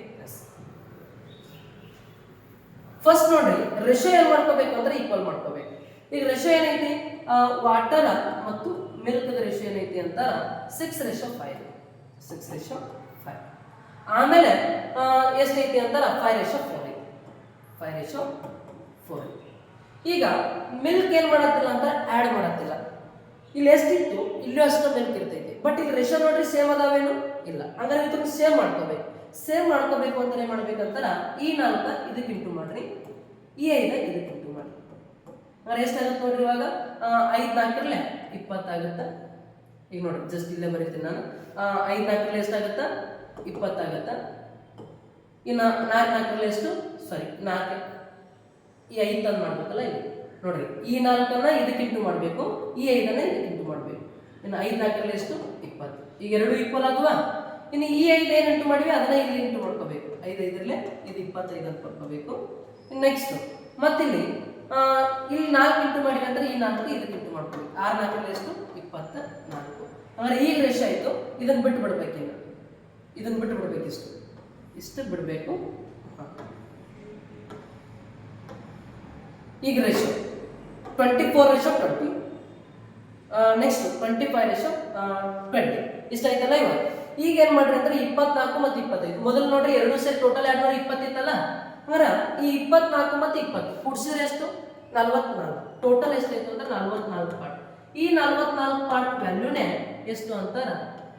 A: ಫಸ್ಟ್ ನೋಡ್ರಿ ರೇಷೋ ಏನ್ ಮಾಡ್ಕೋಬೇಕು ಅಂದ್ರೆ ಈಕ್ವಲ್ ಮಾಡ್ಕೋಬೇಕು. ಈಗ ರೇಷೋ ಏನೈತಿ, ವಾಟರ್ ಮತ್ತು ಮಿಲ್ಕ್ ರೇಷೋ ಏನೈತಿ ಅಂತಾರ 6:5. 6:5. ಆಮೇಲೆ ಎಷ್ಟೈತಿ ಅಂತಾರ 5:4. 5:4. ಈಗ ಮಿಲ್ಕ್ ಏನ್ ಮಾಡತ್ತಿಲ್ಲ ಅಂತ ಆ್ಯಡ್ ಮಾಡತ್ತಿಲ್ಲ. ಇಲ್ಲಿ ಎಷ್ಟಿತ್ತು ಇಲ್ಲೂ ಅಷ್ಟು ಮಿಲ್ಕ್ ಇರ್ತೈತಿ. ಬಟ್ ಈಗ ರೇಷೋ ನೋಡ್ರಿ ಸೇಮ್ ಅದಾವೇನು ಇಲ್ಲ. ಹಂಗಾರೆ ಇದನ್ನು ಸೇಮ್ ಮಾಡ್ಕೋಬೇಕು. ಸೇಮ್ ಮಾಡ್ಕೋಬೇಕು ಅಂತ ಏನ್ ಮಾಡ್ಬೇಕಂತಾರ ಈ 4 ಇದಕ್ಕೆ ಇಂಟು ಮಾಡ್ರಿ, ಈ 5 ಇದಕ್ಕೆ ಇಂಟು ಮಾಡ್ರಿ. ಅಂದ್ರೆ ಎಷ್ಟಾಗುತ್ತೆ ನೋಡ್ರಿ. ಇವಾಗ 5 4 20 ಆಗುತ್ತೆ. ಈಗ ನೋಡಿ ಜಸ್ಟ್ ಇಲ್ಲೇ ಬರೀತೀನಿ ನಾನು. 5 4 ಎಷ್ಟಾಗುತ್ತೆ 20 ಆಗುತ್ತೆ. ಇನ್ನು 4 4 ಎಷ್ಟು ಸಾರಿ 4 ಈ 5 ತಂದು ಮಾಡ್ಬೇಕಲ್ಲ ಇಲ್ಲಿ ನೋಡ್ರಿ. ಈ 4 ಇದಕ್ಕೆ ಇಂಟು ಮಾಡಬೇಕು, ಈ 5 ಇದಕ್ಕೆ ಇಂಟು ಮಾಡಬೇಕು. ಇನ್ನು 5 4 ಎಷ್ಟು 20. ಈಗ ಎರಡು ಈಕ್ವಲ್ ಆದ್ವಾ. ಇನ್ನು ಈ 5 ಏನು ಇಂಟು ಮಾಡಿವಿ ಅದನ್ನ ಇಲ್ಲಿ ಇಂಟು ಮಾಡ್ಕೋಬೇಕು. 5 5 ಇದು 25 ಅಂತ ಬರ್ಕೋಬೇಕು. ನೆಕ್ಸ್ಟ್ ಮತ್ತಿಲ್ಲಿ ಇಲ್ಲಿ 4 ಇಂಟು ಮಾಡಿವಿ ಅಂದ್ರೆ ಈ 4 ಇದಕ್ಕೆ ಇಂಟು ಮಾಡ್ಕೋಬೇಕು. 6 4 ಎಷ್ಟು 24. ಅಂದ್ರೆ ಈಗ ರೇಷೋ ಆಯ್ತು. ಇದನ್ನ ಬಿಟ್ಟು ಬಿಡ್ಬೇಕು. ಇದನ್ನ ಬಿಟ್ಟು ಬಿಡ್ಬೇಕು. ಇಷ್ಟು ಬಿಡಬೇಕು. ಈಗ ರೇಷೋ 24:20. ನೆಕ್ಸ್ಟ್ 25:20 ಇಷ್ಟ ಆಯ್ತಲ್ಲ. ಈಗ ಏನ್ ಮಾಡ್ರಿ ಅಂದ್ರೆ 24 ಮತ್ತು 25 ಮೊದಲು ನೋಡ್ರಿ ಎರಡು ಸೇರಿ ಟೋಟಲ್ 220 ಇತ್ತಲ್ಲ. ಅಂದ್ರೆ ಈ 24 ಮತ್ತು 20 ಕೂಡಿಸಿದ್ರೆ ಎಷ್ಟು 44. ಟೋಟಲ್ ಎಷ್ಟಾಯ್ತು ಅಂದ್ರೆ 44 ಪಾರ್ಟ್. ಈ 44 ಪಾರ್ಟ್ ವ್ಯಾಲ್ಯೂನೇ ಎಷ್ಟು ಅಂತಾರ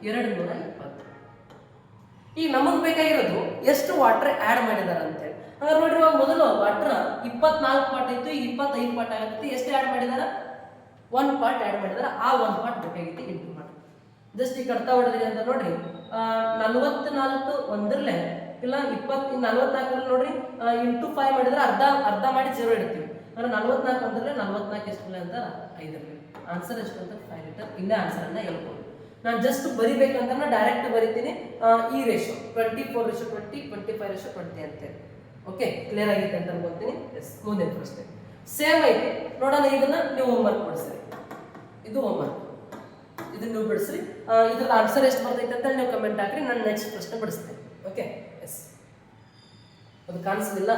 A: 220. ಈಗ ನಮಗ್ ಬೇಕಾಗಿರೋದು ಎಷ್ಟು ವಾಟರ್ ಆ್ಯಡ್ ಮಾಡಿದಾರ ಅಂತೇಳಿ. ಹಾಗಾದ್ರೆ ನೋಡ್ರಿ ಇವಾಗ ಮೊದಲು ವಾಟರ್ 24 ಪಾರ್ಟ್ ಇತ್ತು, ಈಗ 25 ಪಾರ್ಟ್ ಆಗುತ್ತೆ. ಎಷ್ಟು ಆ್ಯಡ್ ಮಾಡಿದಾರ 1 ಪಾರ್ಟ್ ಆ್ಯಡ್ ಮಾಡಿದಾರ. ಆ 1 ಪಾರ್ಟ್ ಬೇಕಾಗಿತ್ತು ಇಂಟು ಮಾಡಿ. ಜಸ್ಟ್ ಈಗ ಕಡ್ತಾ ಹೊಡೆದ್ರಿ ಅಂತ ನೋಡ್ರಿ 44 ಒಂದರಲ್ಲೇ ಇಲ್ಲ 20 44 ನೋಡ್ರಿ ಇಂಟು 5 ಮಾಡಿದ್ರೆ ಅರ್ಧ ಮಾಡಿ 0 ಇಡ್ತೀವಿ. ಅಂದ್ರೆ 44 ಒಂದರಲ್ಲೇ 44 ಎಷ್ಟು ಅಂತ 5. ಆನ್ಸರ್ ಎಷ್ಟು ಅಂತ 5 ಲೀಟರ್. ಇಲ್ಲೇ ಆನ್ಸರ್ ಅನ್ನ ಹೇಳ್ಬೋದು. ನಾನು ಜಸ್ಟ್ ಬರಿಬೇಕಂತ ಡೈರೆಕ್ಟ್ ಬರಿತೀನಿ. ಈ ರೇಷೋ 24:20 25:20 ಅಂತೇಳಿ. ಓಕೆ, ಕ್ಲಿಯರ್ ಆಗಿತ್ತು ಅಂತ ಅನ್ಕೊಳ್ತೀನಿ. ಎಸ್, ಮುಂದಿನ ಪ್ರಶ್ನೆ ಸೇಮ್ ಐತಿ ನೋಡೋಣ. ಇದನ್ನ ನೀವು ಹೋಮ್ವರ್ಕ್ ಬಿಡಿಸ್ರಿ. ಇದು ಹೋಮ್ವರ್ಕ್, ಇದನ್ನ ನೀವು ಬಿಡಿಸ್ರಿ. ಇದ್ರದ್ದು ಆನ್ಸರ್ ಎಷ್ಟು ಬರ್ತೈತೆ ಅಂತ ನೀವು ಕಮೆಂಟ್ ಹಾಕ್ರಿ. ನಾನು ನೆಕ್ಸ್ಟ್ ಪ್ರಶ್ನೆ ಬಿಡಿಸ್ತೇನೆ. ಓಕೆ, ಎಸ್, ಅದು ಕಾಣಿಸಲಿಲ್ಲ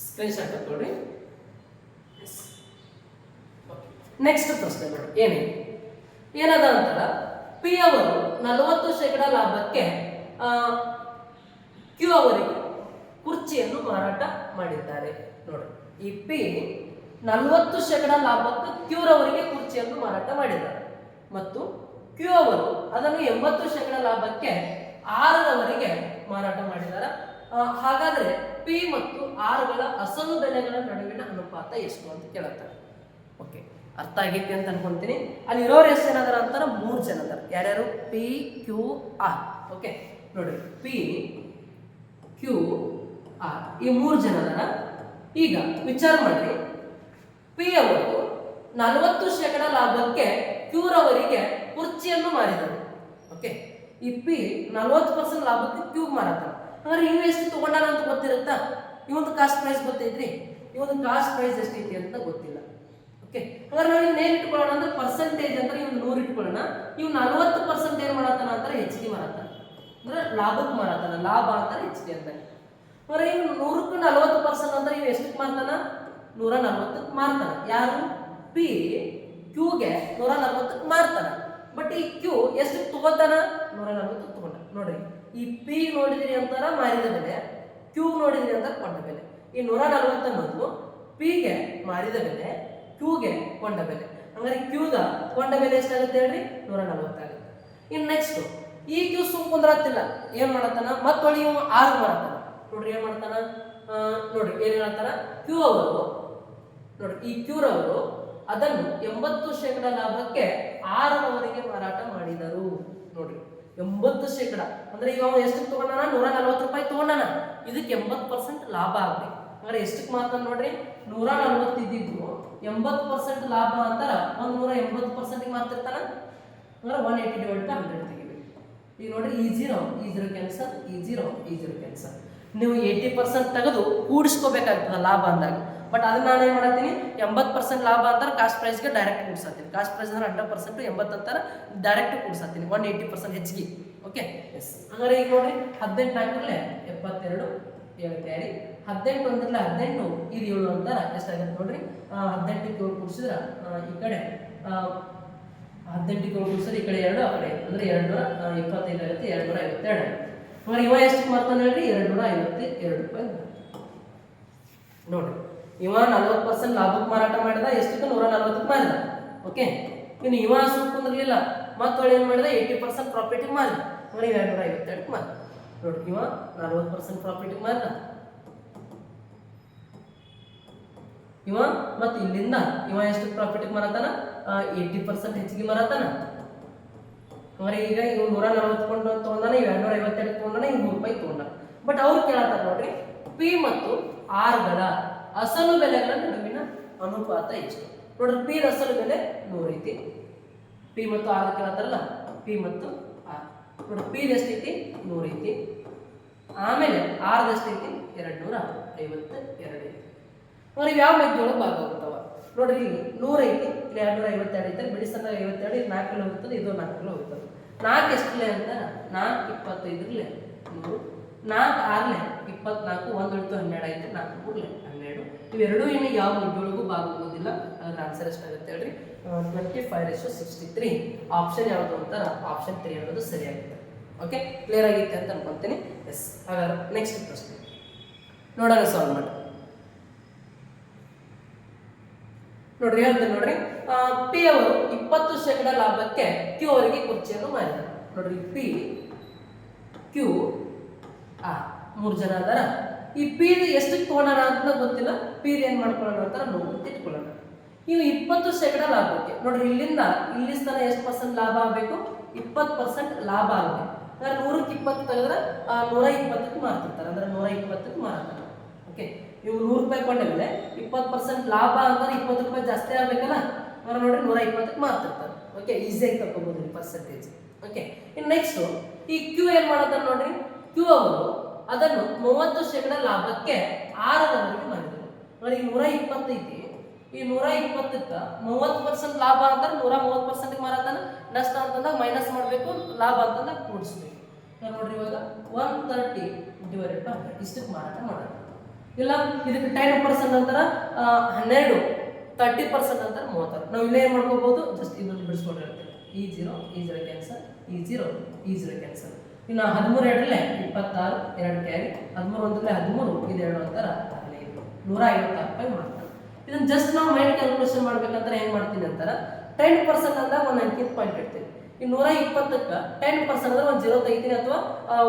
A: ಸ್ಕ್ರೀನ್ ಶಾಟ್ ಹಾಕೊಳ್ಳಿ. ಎಸ್, ನೆಕ್ಸ್ಟ್ ಪ್ರಶ್ನೆ ನೋಡಿ ಏನದ ಅಂತಾರ ಪಿ ಅವರು 40% ಲಾಭಕ್ಕೆ ಕ್ಯೂ ಅವರಿಗೆ ಕುರ್ಚಿಯನ್ನು ಮಾರಾಟ ಮಾಡಿದ್ದಾರೆ. ನೋಡಿ, ಈ ಪಿ 40% ಲಾಭಕ್ಕೆ ಕ್ಯೂ ರವರಿಗೆ ಕುರ್ಚಿಯನ್ನು ಮಾರಾಟ ಮಾಡಿದ್ದಾರೆ ಮತ್ತು ಕ್ಯೂ ಅವರು ಅದನ್ನು 80% ಲಾಭಕ್ಕೆ ಆರ್ ರವರಿಗೆ ಮಾರಾಟ ಮಾಡಿದ್ದಾರೆ. ಹಾಗಾದ್ರೆ ಪಿ ಮತ್ತು ಆರ್ ಗಳ ಅಸಲು ಬೆಲೆಗಳ ನಡುವಿನ ಅನುಪಾತ ಎಷ್ಟು ಅಂತ ಕೇಳುತ್ತಾರೆ. ಓಕೆ, ಅರ್ಥ ಆಗೈತಿ ಅಂತ ಅನ್ಕೊಂತೀನಿ. ಅಲ್ಲಿ ಇರೋರು ಎಷ್ಟು ಜನ ಅದರ ಅಂತಾರೆ? 3 ಜನ ಅದಾರ. ಯಾರ್ಯಾರು? P, Q, R. ಓಕೆ, ನೋಡ್ರಿ, ಪಿ, ಕ್ಯೂ, ಆರ್ ಈ 3 ಜನ ಅದಾರ. ಈಗ ವಿಚಾರ ಮಾಡ್ರಿ, ಪಿ ಅವರು 40% ಲಾಭಕ್ಕೆ ಕ್ಯೂ ರವರಿಗೆ ಕುರ್ಚಿಯನ್ನು ಮಾರಿದರು. ಓಕೆ, ಈ ಪಿ 40% ಲಾಭಕ್ಕೆ ಕ್ಯೂ ಮಾರತಾನ. ಹಾಗಾದ್ರೆ ಇವು ಎಷ್ಟು ತಗೊಂಡಾನ ಅಂತ ಗೊತ್ತಿರುತ್ತಾ? ಇವೊಂದು ಕಾಸ್ಟ್ ಪ್ರೈಸ್ ಗೊತ್ತೈತ್ರಿ, ಇವೊಂದು ಕಾಸ್ಟ್ ಪ್ರೈಸ್ ಎಷ್ಟೈತಿ ಅಂತ ಗೊತ್ತಿಲ್ಲ. ಓಕೆ, ಹಾಗಾದ್ರೆ ನಾವು ಇವ್ನ ಏನ್ ಇಟ್ಕೊಳ್ಳೋಣ ಅಂದ್ರೆ ಪರ್ಸೆಂಟೇಜ್ ಅಂದ್ರೆ ಇವ್ನು 100 ಇಟ್ಕೊಳ್ಳೋಣ. ಇವ್ 40% ಏನ್ ಮಾಡತ್ತಾನ ಅಂತಾರೆ? ಹೆಚ್ಚಿಗೆ ಮಾರತಾನ, ಅಂದ್ರೆ ಲಾಭಕ್ಕೆ ಮಾರತಾನ. ಲಾಭ ಅಂತಾರೆ ಹೆಚ್ಚಿಗೆ ಅಂತ. ಅಂದ್ರೆ ಇವ್ 100ಕ್ಕೆ 40% ಅಂದ್ರೆ ಇವ್ ಎಷ್ಟಕ್ಕೆ ಮಾರ್ತಾನ? 140ಕ್ಕೆ ಮಾರ್ತಾನ. ಯಾರು? ಪಿ ಕ್ಯೂಗೆ 140ಕ್ಕೆ ಮಾರ್ತಾನ. ಬಟ್ ಈ ಕ್ಯೂ ಎಷ್ಟು ತಗೋತಾನ? 140ಕ್ಕೆ ತಗೊಂಡ. ನೋಡ್ರಿ, ಈ ಪಿ ನೋಡಿದ್ರಿ ಅಂತಾರ ಮಾರಿದ ಬೆಲೆ, ಕ್ಯೂ ನೋಡಿದ್ರಿ ಅಂತ ಕೊಂಡ ಬೆಲೆ. ಈ 140 ಅನ್ನೋದು ಪಿಗೆ ಮಾರಿದ ಬೆಲೆ, ಕ್ಯೂಗೆ ಕೊಂಡ ಬೆಲೆ. ಹಂಗಾರೆ ಕ್ಯೂದ ಕೊಂಡ ಬೆಲೆ ಎಷ್ಟಾಗುತ್ತೆ ಹೇಳ್ರಿ? 140 ಆಗುತ್ತೆ. ಇನ್ ನೆಕ್ಸ್ಟ್ ಈ ಕ್ಯೂ ಸುಮ್ ಕುಂದ್ರಾತಿಲ್ಲ, ಏನ್ ಮಾಡತ್ತಾನ? ಮತ್ತೊಳಿ ಇವ್ ಆರ್ ಮಾಡತ್ತಾನ. ನೋಡ್ರಿ ಏನ್ ಮಾಡ್ತಾನ? ನೋಡ್ರಿ ಏನ್ ಹೇಳ್ತಾನ? ಕ್ಯೂ ಅವರು ನೋಡ್ರಿ, ಈ ಕ್ಯೂ ರವರು ಅದನ್ನು 80% ಲಾಭಕ್ಕೆ ಆರ್ ರವರಿಗೆ ಮಾರಾಟ ಮಾಡಿದರು. ನೋಡ್ರಿ, 80% ಅಂದ್ರೆ ಈಗ ಅವನು ಎಷ್ಟು ತಗೊಂಡಾನ? 140 ರೂಪಾಯಿ ತಗೊಂಡಾನ. ಇದಕ್ಕೆ 80% ಲಾಭ ಆಗ್ಬೇಕು. ಅಂದ್ರೆ ಎಷ್ಟಕ್ಕೆ ಮಾತ್ರ ನೋಡ್ರಿ, 140 ಇದ್ದಿದ್ದು 80% ಲಾಭ ಅಂತಾರ 180% ಮಾರ್ತಿರ್ತಾನ. ಅಂದ್ರೆ 180 ಡಿವೈಡೆಡ್ ಬೈ 100 ತೆಗಿಬೇಕು. ಈಗ ನೋಡ್ರಿ, ಈ ಜೀರೋ ಕ್ಯಾನ್ಸಲ್, ಈ ಜೀರೋ ಕ್ಯಾನ್ಸಲ್. ನೀವು 80% ತೆಗೆದು ಕೂಡಿಸ್ಕೋಬೇಕಾಗ್ತದ ಲಾಭ ಅಂದಾಗ. ಬಟ್ ಅದನ್ನ ನಾನು ಏನು ಮಾಡತ್ತೀನಿ? 80% ಲಾಭ ಅಂತಾರೆ ಕಾಸ್ಟ್ ಪ್ರೈಸ್ಗೆ ಡೈರೆಕ್ಟ್ ಕೂಡಿಸತ್ತೀನಿ. ಕಾಸ್ಟ್ ಪ್ರೈಸ್ ಅಂದ್ರೆ 100%, 80 ಅಂತಾರೆ ಡೈರೆಕ್ಟ್ ಕೂಡಿಸತ್ತೀನಿ. 180% ಹೆಚ್ಚಿಗೆ. Okay, yes. ಹಂಗಾರೆ ಈಗ ನೋಡ್ರಿ, 18 ಹಾಕಿರ್ಲೆ 72, 7 ಕ್ಯಾರಿ, 18 ಒಂದ್ರಲ್ಲ 18, ಇದು 7 ಅಂತಾರ ಎಷ್ಟಾಗತ್ತೆ ನೋಡ್ರಿ? 18ಕ್ಕೆ 7 ಕೂಡಿಸಿದ್ರೆ ಈ ಕಡೆ 18ಕ್ಕೆ 7 ಕೂಡಿಸಿದ್ರೆ ಈ ಕಡೆ 2, ಆ ಕಡೆ ಅಂದ್ರೆ 225 ಆಗುತ್ತೆ. 252. ಹಂಗಾರೆ ಇವ ಎಷ್ಟು ಮಾಡ್ತಾನೆ ಹೇಳ್ರಿ? 252 ರೂಪಾಯಿ. ನೋಡ್ರಿ, ಇವ 40% ಲಾಭಕ್ಕೆ ಮಾರಾಟ ಮಾಡಿದ, ಎಷ್ಟಕ್ಕೆ? 140ಕ್ಕೆ ಮಾರಿದ. ಓಕೆ, ಇನ್ನು ಇವ ಸುಮ್ ಕುಂದಿರ್ಲಿಲ್ಲ, ಮತ್ತೊಳ್ಳೆ ಏನ್ ಮಾಡಿದ? 80% ಪ್ರಾಫಿಟ್ಗೆ ಮಾರಿದ. ಅಂದ್ರೆ 252ಕ್ಕೆ ಮಾರಿದ. ನೋಡ್ರಿ, ಇವ 40% ಪ್ರಾಫಿಟ್ಗೆ ಮಾರಿದ. ಇವ ಮತ್ತೆ ಇಲ್ಲಿಂದ ಇವ ಎಷ್ಟು ಪ್ರಾಫಿಟ್ಗೆ ಮಾರತಾನ? 80% ಹೆಚ್ಚಿಗೆ ಮಾರತಾನ. ಅಂದ್ರೆ ಈಗ ಇವ್ 140 ತಗೊಂಡಾನ, ಇವ್ 252 ತಗೊಂಡಾನ, ಇವ್ 100 ರೂಪಾಯಿ ತಗೊಂಡಾನ. ಬಟ್ ಅವ್ರು ಕೇಳತ್ತಾರ ನೋಡ್ರಿ, ಪಿ ಮತ್ತು ಆರ್ ಗಳ ಅಸಲು ಬೆಲೆಗಳ ನಡುವಿನ ಅನುಪಾತ ಎಷ್ಟು? ನೋಡ್ರಿ, ಪಿ ಅಸಲು ಬೆಲೆ 100 ಐತಿ. ಪಿ ಮತ್ತು ಆರ್ ಕೇಳತ್ತಾರಲ್ಲ, ಪಿ ಮತ್ತು ಆರ್. ನೋಡ್ರಿ, ಪಿ ಎಷ್ಟೈತಿ? 100 ಐತಿ. ಆಮೇಲೆ ಆರ್ ಎಷ್ಟೈತಿ? 252 ಐತಿ. ನೋಡಿ, ಯಾವ ಮೆಜ್ಜೊಳಗೆ ಭಾಗ ಹೋಗ್ತಾವ? ನೋಡ್ರಿ, ಇಲ್ಲಿ 100 ಐತಿ, ಇಲ್ಲಿ 252 ಐತೆ. ಬಿಡಿ ಸಣ್ಣ 52, ಇದು 4 ಹೋಗ್ತದೆ, ಇದು 4 ಹೋಗ್ತದೆ. 4 ಎಷ್ಟಲೇ ಅಂತ? 4 25 100, 4 6 24, 1 ಉಳಿತು 12 ಐತೆ, 4 3 12. ಇವೆರಡೂ ಇನ್ನು ಯಾವ ಮೆಜ್ಜೊಳಗೂ ಭಾಗ ಹೋಗೋದಿಲ್ಲ. ಅದ್ರ ಆನ್ಸರ್ ಎಷ್ಟಾಗುತ್ತೆ ಹೇಳ್ರಿ? 25:63. ಆಪ್ಷನ್ ಯಾವುದು ಅಂತಾರ? ಆಪ್ಷನ್ 3 ಅನ್ನೋದು ಸರಿಯಾಗುತ್ತೆ. ಓಕೆ, ಕ್ಲಿಯರ್ ಆಗೈತೆ ಅಂತ ಅನ್ಕೊಂತೀನಿ. ಎಸ್. ಹಾಗಾದ್ರೆ ನೆಕ್ಸ್ಟ್ ಪ್ರಶ್ನೆ ನೋಡೋಣ, ಸಾಲ್ವ್ ಮಾಡಿ. ನೋಡ್ರಿ, ಹೇಳ್ತೀನಿ ನೋಡ್ರಿ. ಪಿ ಅವರು 20% ಲಾಭಕ್ಕೆ ಕ್ಯೂ ಅವರಿಗೆ ಕುರ್ಚಿಯನ್ನು ಮಾರಿದರು. ನೋಡ್ರಿ, ಪಿ, ಕ್ಯೂ, ಆರ್ 3 ಜನ ಅದಾರ. ಈ ಪಿ ಎಷ್ಟು ತಗೊಂಡಾರ ಅಂತ ಗೊತ್ತಿಲ್ಲ. ಪಿ ಏನ್ ಮಾಡ್ಕೊಳ್ಳೋಣ ಅಂತಾರ? 100 ಅಂತ ಇಟ್ಕೊಳ್ಳೋಣ. ಇವು 20% ಲಾಭಕ್ಕೆ ನೋಡ್ರಿ, ಇಲ್ಲಿಂದ ಇಲ್ಲಿ ತನ ಎಷ್ಟು % ಲಾಭ ಆಗಬೇಕು? 20% ಲಾಭ ಆಗಬೇಕು. ಅಂದ್ರೆ 100ಕ್ಕೆ 20 ತೆಗೆದ್ರೆ 120ಕ್ಕೆ ಮಾರ್ತಿರ್ತಾರೆ. ಅಂದ್ರೆ 120ಕ್ಕೆ ಮಾರ್ತಾರೆ. ಓಕೆ, ಇವು 100 ರೂಪಾಯಿ ಕೊಂಡ ಮೇಲೆ 20% ಲಾಭ ಅಂದ್ರೆ 20 ರೂಪಾಯಿ ಜಾಸ್ತಿ ಆಗ್ಬೇಕಲ್ಲ. ಅಂದ್ರೆ ನೋಡ್ರಿ 120ಕ್ಕೆ ಮಾರ್ತಿರ್ತಾರೆ. ಓಕೆ, ಈಸಿಯಾಗಿ ತಗೋಬಹುದು ಈ ಪರ್ಸೆಂಟೇಜ್. ಓಕೆ, ಇನ್ನು ನೆಕ್ಸ್ಟ್ ಈ ಕ್ಯೂ ಏನ್ ಮಾಡತ್ತಾರ ನೋಡ್ರಿ? ಕ್ಯೂ ಅವರು ಅದನ್ನು 30% ಲಾಭಕ್ಕೆ ಆರರವರೆಗೆ ಮಾಡಿದರು. ನೋಡಿ, 120 ಐತಿ. ಈ 120ಕ್ಕೆ 30% ಲಾಭ ಅಂತಾರೆ 130% ಮಾರತಾನ. ನಷ್ಟ ಅಂತಂದಾಗ ಮೈನಸ್ ಮಾಡಬೇಕು, ಲಾಭ ಅಂತಂದಾಗ ಕೂಡಿಸ್ಬೇಕು. ನೋಡ್ರಿ, ಇವಾಗ 130 ಡಿವೈಡೆಡ್ ಬೈ 100 ಇಷ್ಟಕ್ಕೆ ಮಾರಾಟ ಮಾಡೋಣ. ಇಲ್ಲ ಇದಕ್ಕೆ 10% ಅಂತಾರ 12, 30% ಅಂತಾರೆ 36. ನಾವು ಇಲ್ಲೇ ಏನು ಮಾಡ್ಕೋಬಹುದು? ಜಸ್ಟ್ ಇದನ್ನು ಬಿಡಿಸ್ಕೊಂಡು ಹೇಳ್ತೇವೆ. ಈ ಜೀರೋ ಕ್ಯಾನ್ಸಲ್, ಈ ಜೀರೋ ಕ್ಯಾನ್ಸಲ್. ಇನ್ನು 13 ಎರಡರಲ್ಲೇ 26, 2 ಕ್ಯಾರಿ, 13 ಒಂದರಲ್ಲೇ 13, ಇದು 2 ಅಂತರ 15, 156 ರೂಪಾಯಿ ಮಾಡ್ತಾರೆ. ಇದನ್ನ ಜಸ್ಟ್ ನಾವು ಮೈಂಡ್ ಕ್ಯಾಲ್ಕುಲೇಷನ್ ಮಾಡ್ಬೇಕಂದ್ರೆ ಹೆಂಗ್ ಮಾಡ್ತೀನಿ ಅಂತಾರ 10% ಅಂದಾಗ ಒಂದು ಅಂಕಿ ಪಾಯಿಂಟ್ ಇಡ್ತೀನಿ. ಈ 120ಕ್ಕೆ 10% ಅಂದ್ರೆ ಒಂದು 0 ತೆಗಿತೀನಿ ಅಥವಾ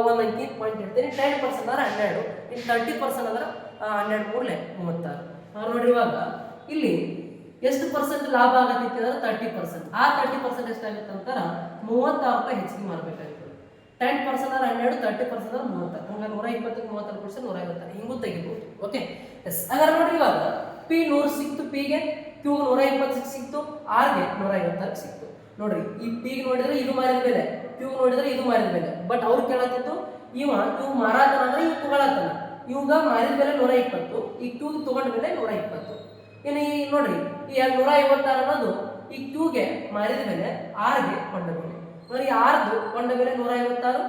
A: ಒಂದು ಅಂಕಿ ಪಾಯಿಂಟ್ ಇಡ್ತೀನಿ. 10% ಅಂದ್ರೆ 12, ಇನ್ನು 30% ಅಂದ್ರೆ 12 ಮೂರಲೆ 36. ನೋಡಿ ಇವಾಗ ಇಲ್ಲಿ ಎಷ್ಟು ಪರ್ಸೆಂಟ್ ಲಾಭ ಆಗತ್ತೈತಿ ಅಂದ್ರೆ 30%. ಆ 30% ಎಷ್ಟಾಗುತ್ತೆ ಅಂತಾರ 36 ರೂಪಾಯಿ ಹೆಚ್ಚಿಗೆ ಮಾರಬೇಕಾಗಿತ್ತು. 10% ಅಂದ್ರೆ 12, 30% ಅಂದ್ರೆ 36. ಹಂಗ 120ಕ್ಕೆ 36%, 150 ಹಿಂಗೂ ತೆಗಿಬಹುದು. Okay yes. ಹಾಗಾದ್ರೆ ನೋಡಿ ಇವಾಗ ಪಿ 100 ಸಿಕ್ತು, ಪಿಗೆ ಕ್ಯೂ 120 ಸಿಕ್ತು, ಆರ್ಗೆ 156 ಸಿಕ್ತು. ನೋಡ್ರಿ ಈ ಪಿಗೆ ನೋಡಿದ್ರೆ ಇದು ಮಾರಿದ ಬೆಲೆ, ಕ್ಯೂ ನೋಡಿದ್ರೆ ಇದು ಮಾರಿದ ಬೆಲೆ. ಬಟ್ ಅವ್ರು ಕೇಳತ್ತಿತ್ತು ಇವ್ ಮಾರಾತನ ಅಂದ್ರೆ ಇವ್ ತಗೊಳತನ. ಇವಾಗ ಮಾರಿದ ಬೆಲೆ 120, ಈ ಕ್ಯೂಗೆ ತಗೊಂಡ ಬೆಲೆ 120. ಇನ್ನು ಈ ನೋಡ್ರಿ ಈ 156 ಅನ್ನೋದು ಈ ಕ್ಯೂಗೆ ಮಾರಿದ ಬೆಲೆ, ಆರ್ಗೆ ಕೊಂಡ ಬೆಲೆ. ನೋಡಿ ಆರ್ದು ಕೊಂಡ ಬೆಲೆ 156,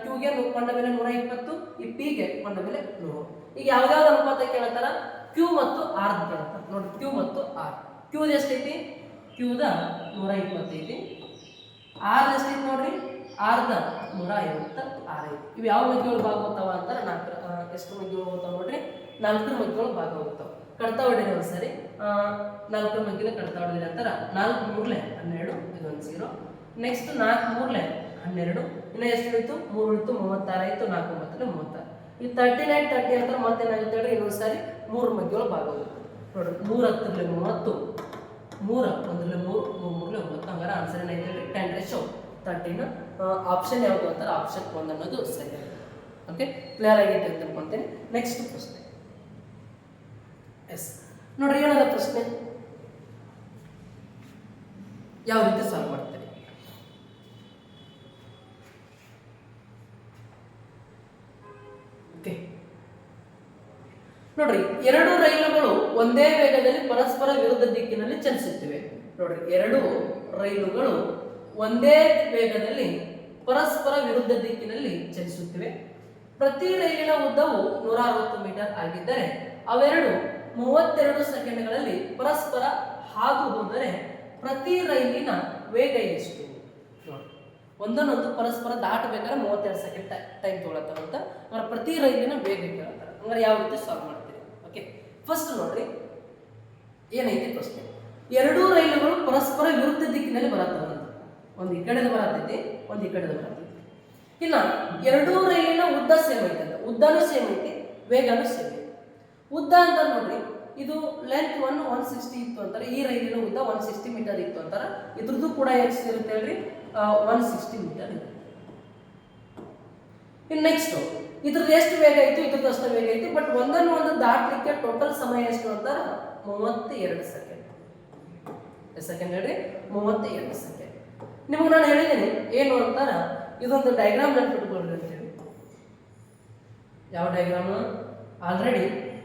A: ಕ್ಯೂಗೆ ಕೊಂಡ ಬೆಲೆ 120, ಈ ಪಿಗೆ ಕೊಂಡ ಬೆಲೆ 100. ಈಗ ಯಾವ್ದಾವ್ದು ಅನುಪಾತ ಕೇಳ್ತಾರ? ಕ್ಯೂ ಮತ್ತು ಆರ್ ಕೇಳ್ತಾರ. ನೋಡಿ ಕ್ಯೂ ಮತ್ತು ಆರ್. ಕ್ಯೂದ ಎಷ್ಟೈತಿ? ಕ್ಯೂದ 120 ಐತಿ. ಆರ್ ಎಷ್ಟೈತಿ ನೋಡ್ರಿ? ಆರ್ದ 156 ಐತಿ. ಇವು ಯಾವ ಮಗ್ಗಿಗಳು ಭಾಗ ಹೋಗ್ತಾವ ಅಂತಾರೆ? ಎಷ್ಟು ಮಗ್ಗಿಗಳು ಹೋಗ್ತಾವ ನೋಡ್ರಿ? 4 ಮಗ್ಗಿಗಳು ಭಾಗ ಹೋಗ್ತಾವ. ಕಡ್ತಾ ಹೊಡಿರಿ ಒಂದ್ಸರಿ. 4 ಮಗ್ಗಿನ ಕಡ್ತಾ ಹೊಡಿದ್ರಿ ಅಂತಾರ 4 ಮೂರ್ಲೆ 12, ಇದೊಂದು 0. ನೆಕ್ಸ್ಟ್ 4 ಮೂರ್ಲೆ 12, ಇನ್ನು ಎಷ್ಟು ಉಳಿತು? 3 ಉಳಿತು, 36 ಆಯ್ತು. 4 9 36. ಈ 39 30 ಅಂತ ಮತ್ತೇನಾಗುತ್ತೆ ಹೇಳ್ರಿ? ಇನ್ನೊಂದ್ಸರಿ 3 ಮಗ್ಗಿಗಳು ಭಾಗ ಹೋಗುತ್ತೆ. ನೋಡ್ರಿ 3 10 30, 3 1 3, 3 3 9. ಹಂಗಾರೆ ಆನ್ಸರ್ ಏನಾಯ್ತು ಹೇಳ್ರಿ? 10:13. ಆಪ್ಷನ್ ಯಾವುದು ಅಂತಾರೆ? ಆಪ್ಷನ್ 1 ಅನ್ನೋದು ಸರಿ. ಓಕೆ, ಕ್ಲಿಯರ್ ಆಗೈತೆ ಅಂತ ತಿಳ್ಕೊಂತೀನಿ. ನೆಕ್ಸ್ಟ್ ಪ್ರಶ್ನೆ. ಎಸ್ ನೋಡ್ರಿ ಏನದ ಪ್ರಶ್ನೆ, ಯಾವ ರೀತಿ ಸಾಲ್ವ್ ಮಾಡ್ತೀರಿ? ಓಕೆ ನೋಡ್ರಿ, 2 ರೈಲುಗಳು ಒಂದೇ ವೇಗದಲ್ಲಿ ಪರಸ್ಪರ ವಿರುದ್ಧ ದಿಕ್ಕಿನಲ್ಲಿ ಚಲಿಸುತ್ತಿವೆ. ನೋಡ್ರಿ 2 ರೈಲುಗಳು ಒಂದೇ ವೇಗದಲ್ಲಿ ಪರಸ್ಪರ ವಿರುದ್ಧ ದಿಕ್ಕಿನಲ್ಲಿ ಚಲಿಸುತ್ತಿವೆ. ಪ್ರತಿ ರೈಲಿನ ಉದ್ದವು 160 ಮೀಟರ್ ಆಗಿದ್ದರೆ ಅವೆರಡು 32 ಸೆಕೆಂಡ್ಗಳಲ್ಲಿ ಪರಸ್ಪರ ಹಾದು ಹೋದರೆ ಪ್ರತಿ ರೈಲಿನ ವೇಗ ಎಷ್ಟು? ಒಂದನ್ನೊಂದು ಪರಸ್ಪರ ದಾಟಬೇಕಾದ್ರೆ 32 ಸೆಕೆಂಡ್ ಟೈಮ್ ತೊಗೊಳತ್ತಾರಂತ. ಪ್ರತಿ ರೈಲಿನ ವೇಗ ಕೇಳ್ತಾರೆ. ಅಂದ್ರೆ ಯಾವ ರೀತಿ ಸಾಲ್ವ್ ಮಾಡ್ತೀವಿ? ಓಕೆ, ಫಸ್ಟ್ ನೋಡ್ರಿ ಏನೈತಿ ಪ್ರಶ್ನೆ. 2 ರೈಲುಗಳು ಪರಸ್ಪರ ವಿರುದ್ಧ ದಿಕ್ಕಿನಲ್ಲಿ ಬರತ್ತವಂತ. ಒಂದು ಈ ಕಡೆದು ಬರತೈತಿ, ಒಂದು ಈ ಕಡೆದು ಬರತೈತಿ. ಇನ್ನ 2 ರೈಲಿನ ಉದ್ದ ಸೇಮ್ ಐತೆ ಅಂತ. ಉದ್ದನೂ ಸೇಮ್ ಐತಿ, ವೇಗನೂ ಸೇಮ್ ಐತಿ. ಉದ್ದ ಅಂತ ನೋಡ್ರಿ, ಇದು ಲೆಂತ್ 160 ಇತ್ತು ಅಂತಾರೆ. ಈ ರೈಲಿನ ಉದ್ದ 160 ಮೀಟರ್ ಇತ್ತು ಅಂತಾರೆ. ಇದ್ರದ್ದು ಕೂಡ ಎಷ್ಟು ಇರುತ್ತೆ ಹೇಳ್ರಿ? 160 ಮೀಟರ್ ಇರುತ್ತೆ. ಇನ್ನು ನೆಕ್ಸ್ಟ್ ಇದ್ರದ್ದು ಎಷ್ಟು ವೇಗ ಐತಿ? ಇದ್ರದ್ದು ಅಷ್ಟು ವೇಗ ಐತಿ. ಬಟ್ ಒಂದನ್ನು ಒಂದು ದಾಟಲಿಕ್ಕೆ ಟೋಟಲ್ ಸಮಯ ಎಷ್ಟು ಅಂತಾರ? 32 ಸೆಕೆಂಡ್. ಎಷ್ಟು ಸೆಕೆಂಡ್ ಹೇಳ್ರಿ? 32 ಸೆಕೆಂಡ್. ನಿಮಗೆ ನಾನು ಹೇಳಿದ್ದೀನಿ ಏನು ಅಂತಾರ, ಇದೊಂದು ಡಯಾಗ್ರಾಮ್ ನೆನ್ಪಿಟ್ಕೊಳ್ರಿ ಅಂತ ಹೇಳಿ. ಯಾವ ಡಯಾಗ್ರಾಮ್? ಆಲ್ರೆಡಿ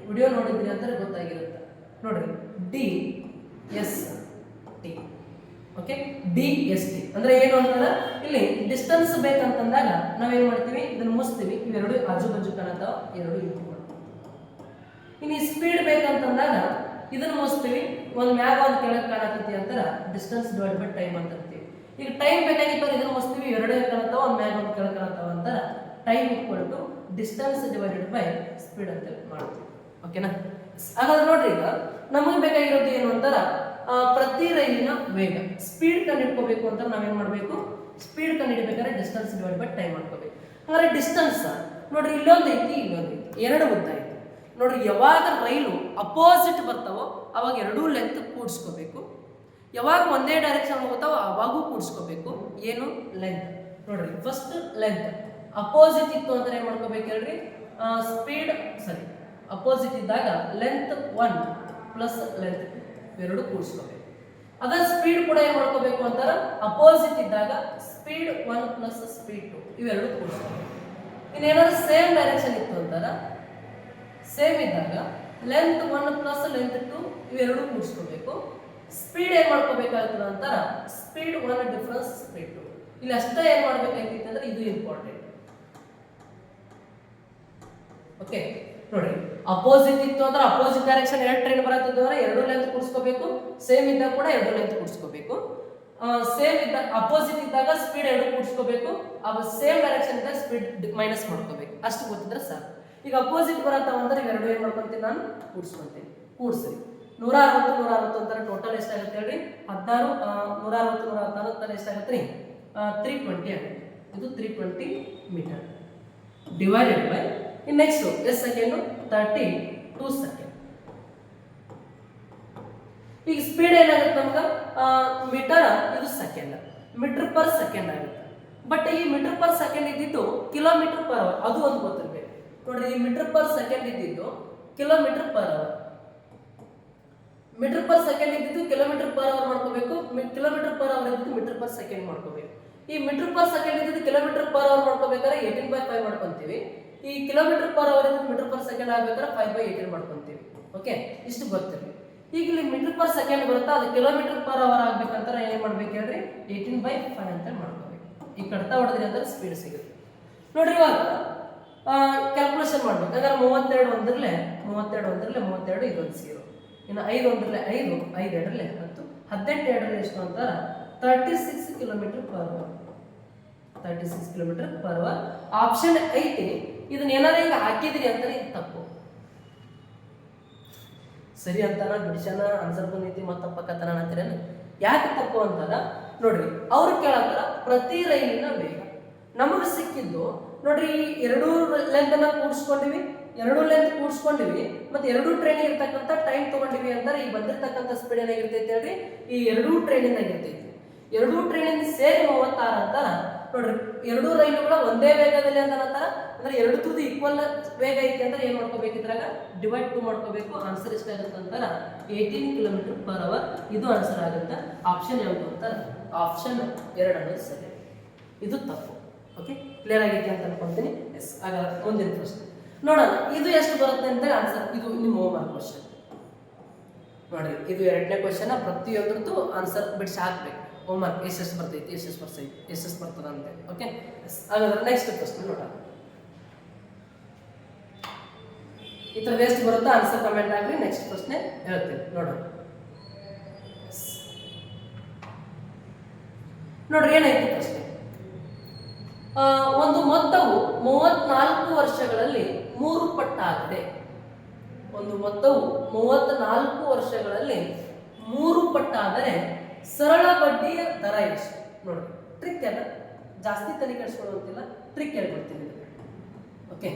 A: ವಿಡಿಯೋ ನೋಡಿದ್ರಿ ಅಂತಾರೆ ಗೊತ್ತಾಗಿರುತ್ತೆ. ನೋಡ್ರಿ DST. ಓಕೆ, DST ಅಂದ್ರೆ ಏನು ಅಂತಾರ? ಇಲ್ಲಿ ಡಿಸ್ಟೆನ್ಸ್ ಬೇಕಂತಂದಾಗ ನಾವೇನು ಮಾಡ್ತೀವಿ? ಇದನ್ನು ಮುಸ್ತೀವಿ. ಇವೆರಡು ಆಜು ಬಾಜು ಕಾಣತಾವ, ಎರಡು ಇಂಟು ಮಾಡ್ತೀವಿ. ಇನ್ನು ಸ್ಪೀಡ್ ಬೇಕಂತಂದಾಗ ಇದನ್ನು ಮುಸ್ತೀವಿ. ಒಂದು ಮ್ಯಾಗ ಒಂದು ಕೆಳಗೆ ಕಾಣತೈತಿ ಅಂತಾರ ಡಿಸ್ಟೆನ್ಸ್ ಡಿವೈಡ್ ಬೈ ಟೈಮ್ ಅಂತ ಅಂತೀವಿ. ಈಗ ಟೈಮ್ ಬೇಕಾಗಿತ್ತು ಇದನ್ನು ಮುಸ್ತೀವಿ. ಎರಡು ಕಾಣತಾವ, ಒಂದು ಮ್ಯಾಗ ಒಂದು ಕೆಳಗೆ ಕಾಣತಾವ ಅಂತಾರ time equal to distance divided by speed ಅಂತ ಮಾಡ್ತೀವಿ. ಓಕೆನಾ? ಹಾಗಾದ್ರೆ ನೋಡ್ರಿ, ಈಗ ನಮಗೆ ಬೇಕಾಗಿರೋದು ಏನು ಅಂತಾರ? ಪ್ರತಿ ರೈಲಿನ ವೇಗ. ಸ್ಪೀಡ್ ಕಂಡುಹಿಡ್ಕೋಬೇಕು ಅಂತ ನಾವೇನು ಮಾಡಬೇಕು? ಸ್ಪೀಡ್ ಕಂಡುಹಿಡಬೇಕಾದ್ರೆ ಡಿಸ್ಟೆನ್ಸ್ ಡಿವೈಡ್ ಬೈ ಟೈಮ್ ಮಾಡ್ಕೋಬೇಕು. ಹಾಗಾದ್ರೆ ಡಿಸ್ಟೆನ್ಸ್ ನೋಡ್ರಿ, ಇಲ್ಲೊಂದು ಐತಿ, ಇಲ್ಲೊಂದು ಐತಿ, ಎರಡು ಉದ್ದ ಐತಿ. ನೋಡ್ರಿ, ಯಾವಾಗ ರೈಲು ಅಪೋಸಿಟ್ ಬರ್ತಾವೋ ಅವಾಗ ಎರಡೂ ಲೆಂತ್ ಕೂಡಿಸ್ಕೋಬೇಕು. ಯಾವಾಗ ಒಂದೇ ಡೈರೆಕ್ಷನ್ ಹೋಗ್ತಾವೋ ಅವಾಗೂ ಕೂಡಿಸ್ಕೋಬೇಕು. ಏನು? ಲೆಂತ್. ನೋಡ್ರಿ ಫಸ್ಟ್ ಲೆಂತ್ ಅಪೋಸಿಟ್ ಇತ್ತು ಅಂದ್ರೆ ಏನು ಮಾಡ್ಕೋಬೇಕು ಹೇಳ್ರಿ? ಸ್ಪೀಡ್ ಸರಿ ಅಪೋಸಿಟ್ ಇದ್ದಾಗ ಲೆಂತ್ 1 ಪ್ಲಸ್ ಲೆಂತ್ 2 ಎರಡು ಕೂಡಿಸ್ಕೋಬೇಕು. ಅದ ಸ್ಪೀಡ್ ಕೂಡ ಏನು ಮಾಡ್ಕೋಬೇಕು ಅಂತಾರ? ಅಪೋಸಿಟ್ ಇದ್ದಾಗ ಸ್ಪೀಡ್ 1 ಪ್ಲಸ್ ಸ್ಪೀಡ್ 2 ಇವೆರಡು ಕೂಡಿಸ್ಕೋಬೇಕು. ಇನ್ನೇನಾದ್ರು ಸೇಮ್ ಡೈರೆಕ್ಷನ್ ಇತ್ತು ಅಂತಾರ, ಸೇಮ್ ಇದ್ದಾಗ ಲೆಂತ್ 1 ಪ್ಲಸ್ ಲೆಂತ್ 2 ಇವೆರಡು ಕೂಡಿಸ್ಕೋಬೇಕು. ಸ್ಪೀಡ್ ಏನು ಮಾಡ್ಕೋಬೇಕಾಗ್ತದೆ ಅಂತಾರ? Speed 1 difference speed 2. ಇಲ್ಲಿ ಅಷ್ಟೇ ಏನು ಮಾಡ್ಬೇಕಾಗಿತ್ತು ಅಂದ್ರೆ ಇದು ಇಂಪಾರ್ಟೆಂಟ್. ಓಕೆ ನೋಡ್ರಿ, ಅಪೋಸಿಟ್ ಇತ್ತು ಅಂದ್ರೆ ಅಪೋಸಿಟ್ ಡೈರೆಕ್ಷನ್ ಎರಡು ಟ್ರೈನ್ ಬರತ್ತಿದ್ದು ಅಂದ್ರೆ ಎರಡು ಲೆಂತ್ ಕೂಡಿಸ್ಕೋಬೇಕು. ಸೇಮ್ ಇದ್ದಾಗ ಕೂಡ ಎರಡು ಲೆಂತ್ ಕೂಡಿಸ್ಕೋಬೇಕು. ಸೇಮ್ ಇದ್ದ ಅಪೋಸಿಟ್ ಇದ್ದಾಗ ಸ್ಪೀಡ್ ಎರಡು ಕೂಡಿಸ್ಕೋಬೇಕು, ಸೇಮ್ ಡೈರೆಕ್ಷನ್ ಇದ್ದಾಗ ಸ್ಪೀಡ್ ಮೈನಸ್ ಮಾಡ್ಕೋಬೇಕು, ಅಷ್ಟು ಗೊತ್ತಿದ್ರೆ ಸಾಕು. ಈಗ ಅಪೋಸಿಟ್ ಬರತ್ತಾವ ಅಂದ್ರೆ ಇವೆರಡು ಏನು ಮಾಡ್ಕೊಂತೀನಿ ನಾನು ಕೂಡಿಸ್ಕೊಂತೀನಿ. ಕೂಡಿಸ್ರಿ 160 ಅಂತಾರೆ ಟೋಟಲ್ ಎಷ್ಟಾಗುತ್ತೆ ಹೇಳ್ರಿ 16 160 ಎಷ್ಟಾಗುತ್ತೆ ರೀ 320 ಆಗುತ್ತೆ. ಇದು 320 ಮೀಟರ್ ಡಿವೈಡೆಡ್ ಬೈ ನೆಕ್ಸ್ಟ್ ಎಷ್ಟು ಸೆಕೆಂಡು 32 ಸೆಕೆಂಡ್. ಈಗ ಸ್ಪೀಡ್ ಏನಾಗುತ್ತೆ ನಮ್ಗೆ ಮೀಟರ್ ಇದು ಸೆಕೆಂಡ್, ಮೀಟರ್ ಪರ್ ಸೆಕೆಂಡ್ ಆಗುತ್ತೆ. ಬಟ್ ಈ ಮೀಟರ್ ಪರ್ ಸೆಕೆಂಡ್ ಇದ್ದಿದ್ದು ಕಿಲೋಮೀಟರ್ ಪರ್ ಅವರ್, ಅದು ಒಂದು ಗೊತ್ತಿರಬೇಕು ನೋಡ್ರಿ. ಈ ಮೀಟರ್ ಪರ್ ಸೆಕೆಂಡ್ ಇದ್ದಿದ್ದು kilometre per hour, metre per second ಇದ್ದಿದ್ದು ಕಿಲೋಮೀಟರ್ ಪರ್ ಅವರ್ ಮಾಡ್ಕೋಬೇಕು, ಕಿಲೋಮೀಟರ್ ಪರ್ ಅವರ್ ಇದ್ದಿದ್ದು ಮೀಟರ್ ಪರ್ ಸೆಕೆಂಡ್ ಮಾಡ್ಕೋಬೇಕು. ಈ ಮೀಟರ್ ಪರ್ ಸೆಕೆಂಡ್ ಇದ್ದಿದ್ದು ಕಿಲೋಮೀಟರ್ ಪರ್ ಅವರ್ ಮಾಡ್ಕೋಬೇಕಾದ್ರೆ 18/5 ಮಾಡ್ಕೊಂತೀವಿ. ಈ ಕಿಲೋಮೀಟರ್ ಪರ್ ಅವರ್ ಇದ್ದಿದ್ದು ಮೀಟರ್ ಪರ್ ಸೆಕೆಂಡ್ ಆಗ್ಬೇಕಾದ್ರೆ 5/18 ಮಾಡ್ಕೊಂತೀವಿ. ಓಕೆ, ಇಷ್ಟು ಗೊತ್ತಿರಲಿ. ಈಗ ಇಲ್ಲಿ ಮೀಟರ್ ಪರ್ ಸೆಕೆಂಡ್ ಬರುತ್ತಾ, ಅದು ಕಿಲೋಮೀಟರ್ ಪರ್ ಅವರ್ ಆಗ್ಬೇಕಂತಾರೆ ಏನ್ ಮಾಡ್ಬೇಕು ಹೇಳ್ರಿ 18/5 ಅಂತ ಮಾಡ್ಕೋಬೇಕು. ಈ ಕಡ್ತಾ ಹೊಡೆದ್ರಿ ಅಂದ್ರೆ ಸ್ಪೀಡ್ ಸಿಗುತ್ತೆ ನೋಡ್ರಿ. ಇವಾಗ ಕ್ಯಾಲ್ಕುಲೇಷನ್ ಮಾಡ್ಬೇಕು. ಅಂದ್ರೆ 32 ಒಂದರಲ್ಲೇ 32 ಇದೊಂದು 0, ಇನ್ನು 5 ಒಂದರಲ್ಲೇ 5, 5 ಎರಡರಲ್ಲೇ 10, 18 ಎರಡರಲ್ಲಿ ಎಷ್ಟು ಅಂತಾರ 36 kilometre per hour. 36 kilometre per hour option ಐತಿ. ಇದನ್ನ ಏನಾರ ಈಗ ಹಾಕಿದ್ರಿ ಅಂತಾನೆ ಇದು ತಪ್ಪು. ಸರಿ ಅಂತಾನ ಬಿಡಿಸನ ಆನ್ಸರ್ ಬಂದೈತಿ ಮತ್ತೆ ತಪ್ಪಕತ್ತಾನ ಅಂತೀರೇನು? ಯಾಕೆ ತಪ್ಪು ಅಂತಾರ ನೋಡ್ರಿ, ಅವ್ರು ಕೇಳತ್ತಾರ ಪ್ರತಿ ರೈಲಿನ ವೇಗ. ನಮಗೆ ಸಿಕ್ಕಿದ್ದು ನೋಡ್ರಿ ಎರಡೂ ಲೆಂತ್ ಅನ್ನ ಕೂಡಿಸ್ಕೊಂಡಿವಿ, ಮತ್ತೆ ಎರಡೂ ಟ್ರೈನ್ ಇರ್ತಕ್ಕಂಥ ಟೈಮ್ ತಗೊಂಡಿವಿ ಅಂತಾರೆ. ಈ ಬಂದಿರ್ತಕ್ಕಂಥ ಸ್ಪೀಡ್ ಏನಾಗಿರ್ತೈತಿ ಹೇಳ್ರಿ, ಈ ಎರಡೂ ಟ್ರೈನಿಂದ ಆಗಿರ್ತೈತಿ. ಎರಡೂ ಟ್ರೈನಿಂದ ಸೇರಿ 36 ಅಂತಾರ ನೋಡ್ರಿ. ಎರಡೂ ರೈಲುಗಳ ಒಂದೇ ವೇಗದಲ್ಲಿ ಅಂತ ಅಂತಾರ. ಅಂದ್ರೆ ಎರಡು ತುದಿ ಈಕ್ವಲ್ ವೇಗ ಐತಿ ಅಂದ್ರೆ ಏನ್ ಮಾಡ್ಕೋಬೇಕು, ಇದ್ರಾಗ ಡಿವೈಡ್ 2 ಮಾಡ್ಕೋಬೇಕು. ಆನ್ಸರ್ ಎಷ್ಟಾಗುತ್ತೆ ಅಂತಾರ 18 ಕಿಲೋಮೀಟರ್ ಪರ್ ಅವರ್. ಇದು ಆನ್ಸರ್ ಆಗುತ್ತೆ. ಆಪ್ಷನ್ ಯಾವುದು ಅಂತಾರ ಆಪ್ಷನ್ 2 ಅನ್ನೋದು ಸರಿ, ಇದು ತಪ್ಪು. ಓಕೆ, ಕ್ಲಿಯರ್ ಆಗೈತಿ ಅಂತ ಅನ್ಕೊಂತೀನಿ. ಎಸ್, ಆಗ ಮುಂದಿನ ಪ್ರಶ್ನೆ ನೋಡೋಣ. ಇದು ಎಷ್ಟು ಬರುತ್ತೆ ಅಂತ ಆನ್ಸರ್. ಇದು ನಿಮ್ಮ ಹೋಮ್ವರ್ಕ್ ಕ್ವಶನ್ ನೋಡ್ರಿ. ಇದು 2ನೇ ಕ್ವಶನ್. ಪ್ರತಿಯೊಂದ್ರದ್ದು ಆನ್ಸರ್ ಬಿಡಿಸಿ ಹಾಕ್ಬೇಕು. ಹೋಮ್ವರ್ಕ್ ಎಷ್ಟು ಬರ್ತೈತಿ, ಎಷ್ಟು ಬರ್ತದ ಅಂತ. ಓಕೆ, ಹಾಗಾದ್ರೆ ನೆಕ್ಸ್ಟ್ ಪ್ರಶ್ನೆ ನೋಡೋಣ. ಈ ಥರದ್ದು ಎಷ್ಟು ಬರುತ್ತೋ ಆನ್ಸರ್ ಕಮೆಂಟ್ ಹಾಕ್ರಿ. ನೆಕ್ಸ್ಟ್ ಪ್ರಶ್ನೆ ಹೇಳ್ತೀನಿ ನೋಡೋಣ. ನೋಡ್ರಿ ಏನೈತಿ ಪ್ರಶ್ನೆ. ಒಂದು ಮೊತ್ತವು 34 ವರ್ಷಗಳಲ್ಲಿ 3 ಪಟ್ಟಾಗಿದೆ. ಒಂದು ಮೊತ್ತವು 34 ವರ್ಷಗಳಲ್ಲಿ 3 ಪಟ್ಟಾದರೆ ಸರಳ ಬಡ್ಡಿಯ ದರ ಎಷ್ಟು? ನೋಡಿ, ಟ್ರಿಕ್ ಅಲ್ಲ, ಜಾಸ್ತಿ ತಲೆ ಕೆಡಿಸ್ಕೊಳ್ಳುವಂತಿಲ್ಲ, ಟ್ರಿಕ್ ಹೇಳ್ಕೊಡ್ತೀನಿ. ಓಕೆ